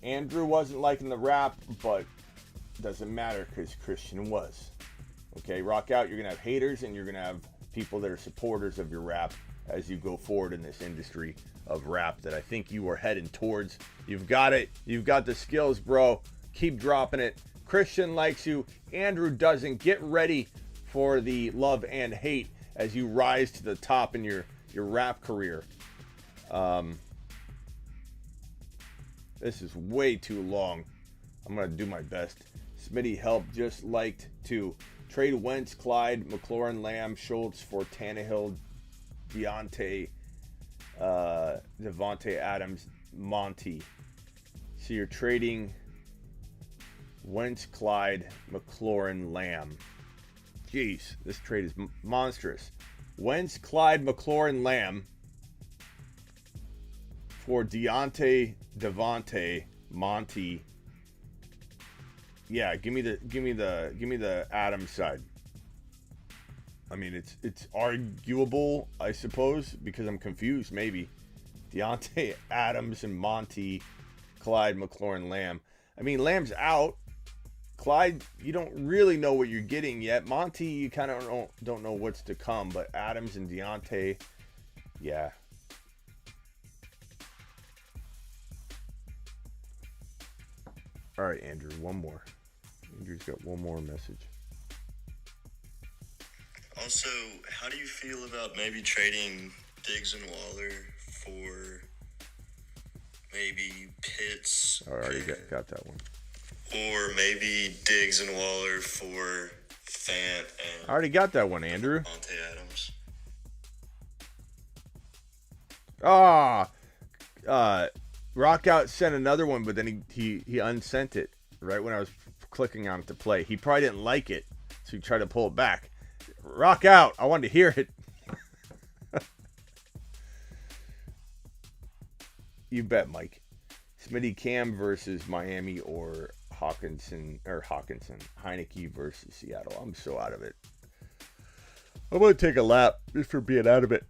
Andrew wasn't liking the rap, but doesn't matter because Christian was. Okay, rock out. You're going to have haters and you're going to have people that are supporters of your rap as you go forward in this industry of rap that I think you are heading towards. You've got it. You've got the skills, bro. Keep dropping it. Christian likes you. Andrew doesn't. Get ready for the love and hate as you rise to the top in your rap career. This is way too long. I'm going to do my best. Smitty helped just liked to trade Wentz, Clyde, McLaurin, Lamb, Schultz for Tannehill, Davante Adams, Monty. So you're trading Wentz, Clyde, McLaurin, Lamb. Jeez, this trade is monstrous. Wentz, Clyde, McLaurin, Lamb for Davante, Monty. Yeah, give me the Adams side. I mean, it's arguable, I suppose, because I'm confused. Maybe Davante Adams and Monty, Clyde, McLaurin, Lamb. I mean, Lamb's out. Clyde, you don't really know what you're getting yet. Monty, you kind of don't know what's to come. But Adams and Davante, yeah. All right, Andrew, one more. Andrew's got one more message. Also, how do you feel about maybe trading Diggs and Waller for maybe Pitts? I already got that one. Or maybe Diggs and Waller for Fant and... I already got that one, Andrew. Davante Adams. Rockout sent another one, but then he unsent it right when I was clicking on it to play. He probably didn't like it, so he tried to pull it back. Rock out. I wanted to hear it. You bet, Mike. Smitty Cam versus Miami or Hawkinson. Heineke versus Seattle. I'm so out of it. I'm going to take a lap just for being out of it.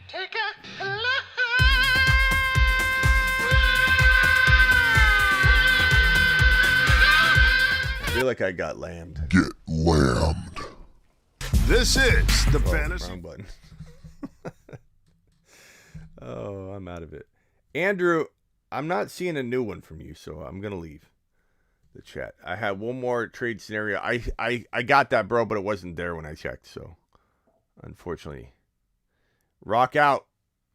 Take a lap. I feel like I got lammed. Get lammed. This is the fantasy. Wrong button. Oh, I'm out of it. Andrew, I'm not seeing a new one from you, so I'm going to leave the chat. I had one more trade scenario. I got that, bro, but it wasn't there when I checked, so unfortunately. Rock out.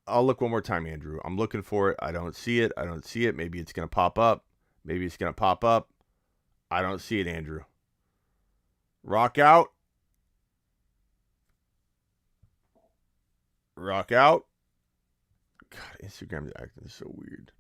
I'll look one more time, Andrew. I'm looking for it. I don't see it. Maybe it's going to pop up. I don't see it, Andrew. Rock out. Rock out. God, Instagram is acting so weird.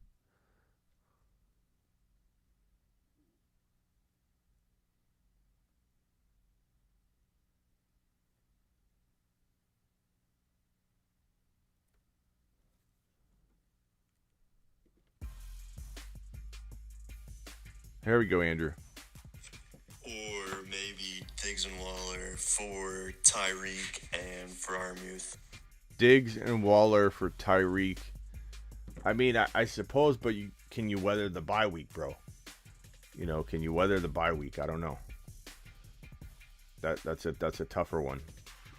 Here we go, Andrew. Or maybe Diggs and Waller for Tyreek and Freiermuth. Diggs and Waller for Tyreek. I mean, I suppose, but can you weather the bye week, bro? You know, can you weather the bye week? I don't know. That's a tougher one.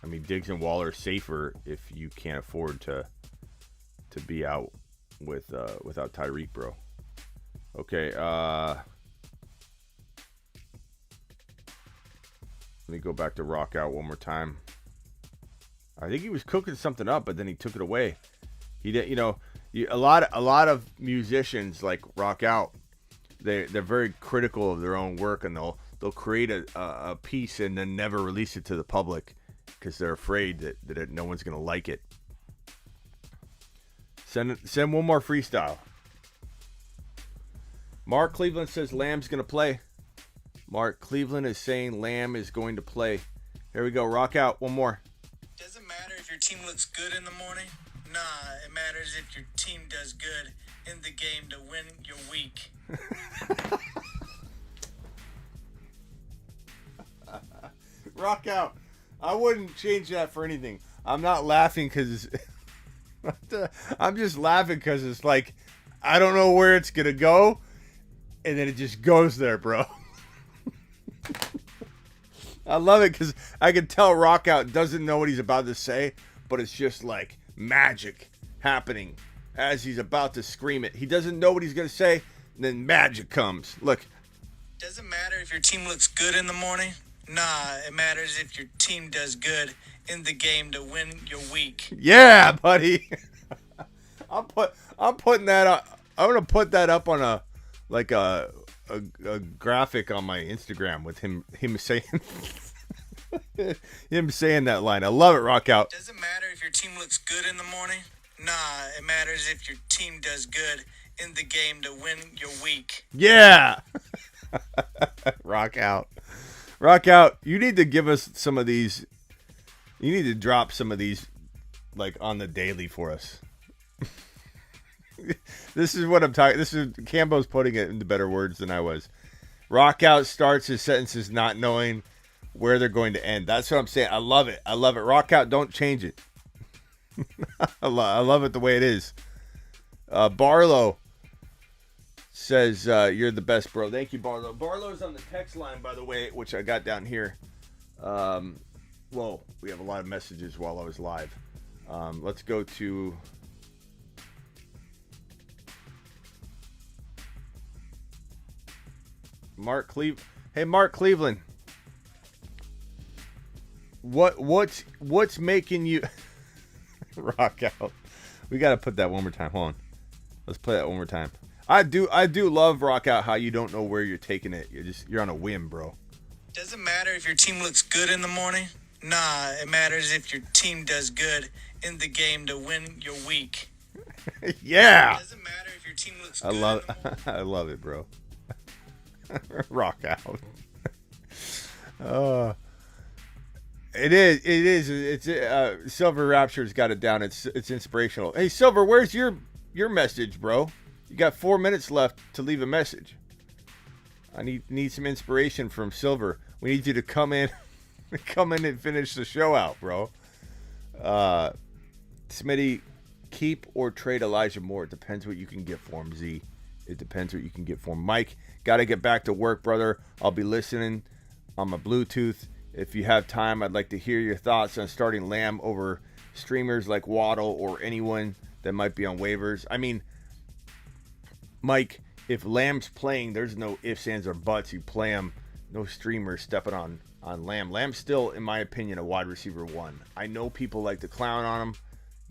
I mean, Diggs and Waller are safer if you can't afford to be out without Tyreek, bro. Okay, let me go back to Rock Out one more time. I think he was cooking something up, but then he took it away. He did, a lot of musicians like Rock Out. They're very critical of their own work, and they'll create a piece and then never release it to the public because they're afraid that no one's gonna like it. Send one more freestyle. Mark Cleveland says Lamb's gonna play. Mark Cleveland is saying Lamb is going to play. Here we go. Rock Out. One more. Doesn't matter if your team looks good in the morning. Nah, it matters if your team does good in the game to win your week. Rock Out. I wouldn't change that for anything. I'm not laughing because I'm just laughing because it's like I don't know where it's gonna go, and then it just goes there, bro. I love it because I can tell Rock Out doesn't know what he's about to say, but it's just like magic happening as he's about to scream it. He doesn't know what he's going to say, and then magic comes. Look. Doesn't matter if your team looks good in the morning. Nah, it matters if your team does good in the game to win your week. Yeah, buddy. I'm putting that up. I'm going to put that up on a graphic on my Instagram with him saying him saying that line. I love it, Rock Out. Doesn't matter if your team looks good in the morning. Nah, it matters if your team does good in the game to win your week. Yeah. Rock Out. Rock Out. You need to give us some of these. You need to drop some of these like on the daily for us. This is what I'm talking. This is Cambo's putting it into better words than I was. Rock Out starts his sentences not knowing where they're going to end. That's what I'm saying. I love it. I love it. Rock Out. Don't change it. I love it the way it is. Barlow says you're the best, bro. Thank you, Barlow. Barlow's on the text line, by the way, which I got down here. Well, we have a lot of messages while I was live. Let's go to. Mark Cleveland. Hey, Mark Cleveland. What's making you Rock Out? We got to put that one more time. Hold on. Let's play that one more time. I do love Rock Out how you don't know where you're taking it. You're on a whim, bro. Doesn't matter if your team looks good in the morning. Nah, it matters if your team does good in the game to win your week. Yeah. Doesn't matter if your team looks good. I love it, bro. Rock Out. It is. It's Silver Rapture's got it down. It's inspirational. Hey, Silver, where's your message, bro? You got 4 minutes left to leave a message. I need some inspiration from Silver. We need you to come in and finish the show out, bro. Smitty, keep or trade Elijah Moore. It depends what you can get for him, Z. It depends what you can get for him. Mike, got to get back to work, brother. I'll be listening on my Bluetooth. If you have time, I'd like to hear your thoughts on starting Lamb over streamers like Waddle or anyone that might be on waivers. I mean, Mike, if Lamb's playing, there's no ifs, ands, or buts. You play him. No streamers stepping on Lamb. Lamb's still, in my opinion, a wide receiver 1. I know people like to clown on him.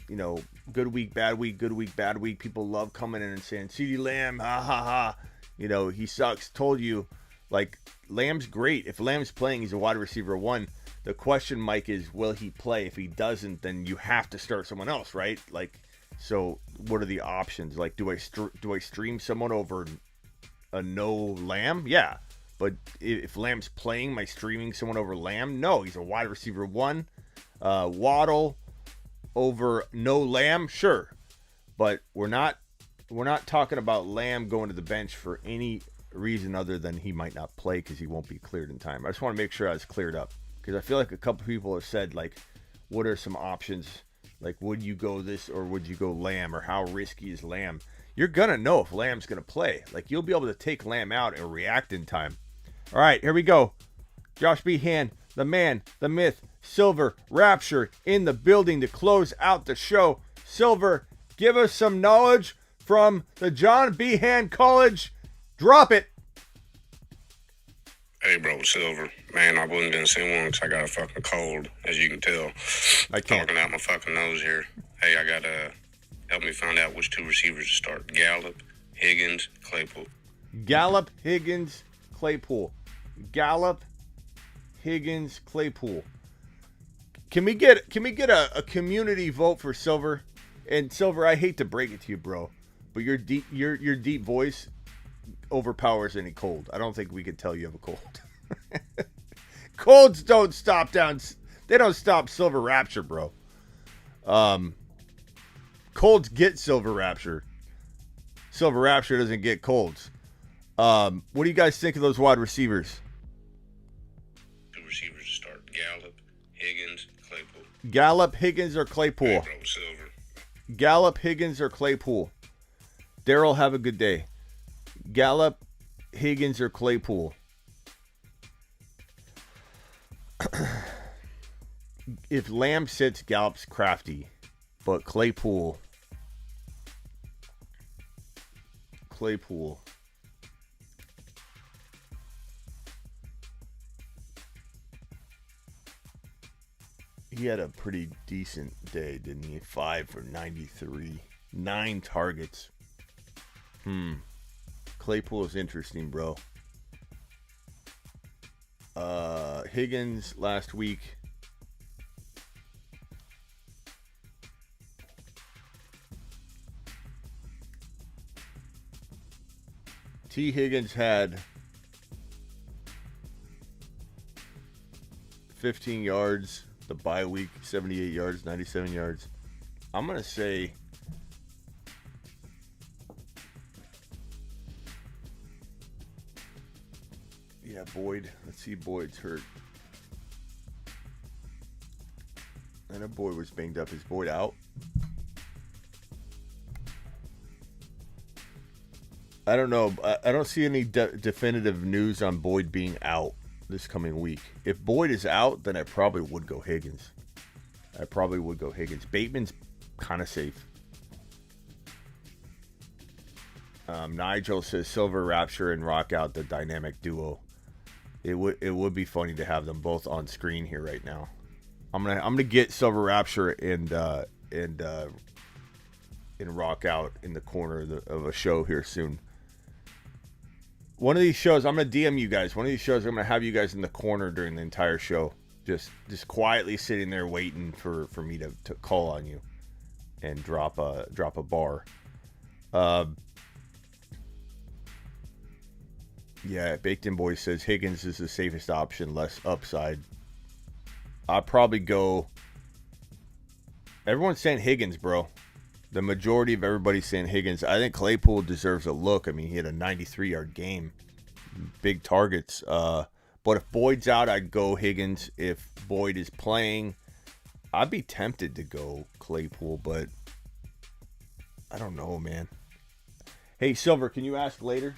You know, good week, bad week, good week, bad week. People love coming in and saying, CeeDee Lamb, ha, ha, ha. You know, he sucks. Told you, like, Lamb's great. If Lamb's playing, he's a wide receiver 1. The question, Mike, is will he play? If he doesn't, then you have to start someone else, right? Like, so what are the options? Like, do I stream someone over a no Lamb? Yeah. But if Lamb's playing, am I streaming someone over Lamb? No, he's a wide receiver 1. Waddle over no Lamb, sure. But we're not talking about Lamb going to the bench for any reason other than he might not play because he won't be cleared in time. I just want to make sure I was cleared up because I feel like a couple people have said, like, what are some options? Like, would you go this or would you go Lamb, or how risky is Lamb? You're going to know if Lamb's going to play. Like, you'll be able to take Lamb out and react in time. All right, here we go. Josh B. Hand, the man, the myth, Silver Rapture in the building to close out the show. Silver, give us some knowledge from the John Behan College. Drop it. Hey, bro, Silver. Man, I wasn't going to say one because I got a fucking cold, as you can tell. I can't. Talking out my fucking nose here. Hey, I got to help me find out which 2 receivers to start. Gallup, Higgins, Claypool. Gallup, Higgins, Claypool. Gallup, Higgins, Claypool. Can we get a community vote for Silver? And Silver, I hate to break it to you, bro, but your deep voice overpowers any cold. I don't think we could tell you have a cold. Colds don't stop down. They don't stop Silver Rapture, bro. Colds get Silver Rapture. Silver Rapture doesn't get colds. What do you guys think of those wide receivers? 2 receivers to start. Gallup, Higgins, Claypool. Gallup, Higgins, or Claypool? Hey, bro, Silver. Gallup, Higgins, or Claypool? Daryl, have a good day. Gallup, Higgins, or Claypool? If Lamb sits, Gallup's crafty. But Claypool. He had a pretty decent day, didn't he? 5 for 93. 9 targets. Claypool is interesting, bro. Higgins last week. T. Higgins had 15 yards. The bye week, 78 yards, 97 yards. I'm going to say Boyd. Let's see, Boyd's hurt. I know Boyd was banged up. Is Boyd out? I don't know. I don't see any definitive news on Boyd being out this coming week. If Boyd is out, then I probably would go Higgins. Bateman's kind of safe. Nigel says Silver Rapture and Rock Out, the dynamic duo. It would be funny to have them both on screen here right now. I'm gonna get Silver Rapture and Rock Out in the corner of a show here soon. One of these shows, I'm gonna DM you guys. One of these shows, I'm gonna have you guys in the corner during the entire show, just quietly sitting there waiting for me to call on you and drop a bar. Yeah, Baked In Boy says Higgins is the safest option, less upside. I'll probably go. Everyone's saying Higgins, bro. The majority of everybody's saying Higgins. I think Claypool deserves a look. I mean, he had a 93-yard game. Big targets. But if Boyd's out, I'd go Higgins. If Boyd is playing, I'd be tempted to go Claypool, but I don't know, man. Hey, Silver, can you ask later?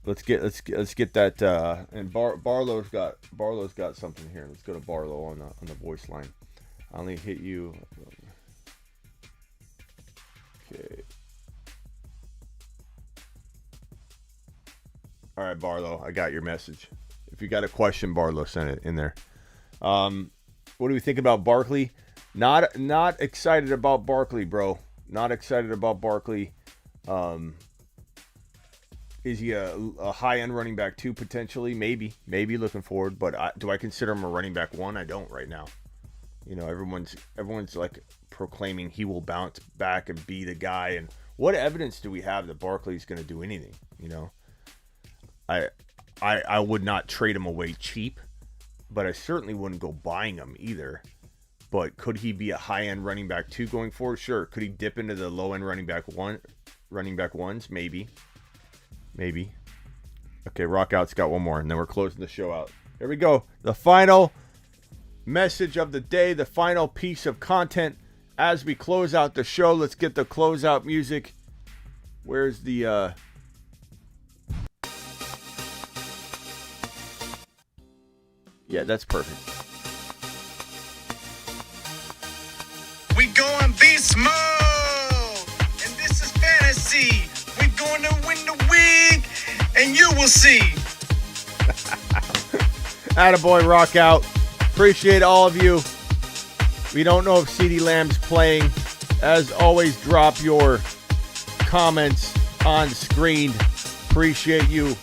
Let's get that. And Barlow's got something here. Let's go to Barlow on the voice line. I only hit you. Okay. All right, Barlow, I got your message. If you got a question, Barlow, send it in there. What do we think about Barkley? Not excited about Barkley, bro. Not excited about Barkley. Is he a high-end running back 2 potentially? Maybe looking forward. But do I consider him a running back 1? I don't right now. You know, everyone's like proclaiming he will bounce back and be the guy. And what evidence do we have that Barkley's going to do anything? You know, I would not trade him away cheap, but I certainly wouldn't go buying him either. But could he be a high-end running back 2 going forward? Sure. Could he dip into the low-end running back 1s? Maybe. Okay, Rock Out's got one more, and then we're closing the show out. Here we go. The final message of the day, the final piece of content as we close out the show. Let's get the closeout music. Where's the Yeah, that's perfect. We going beast mode, and this is fantasy. We going to win the week, and you will see. Attaboy, rock out. Appreciate all of you. We don't know if CeeDee Lamb's playing. As always, drop your comments on screen. Appreciate you.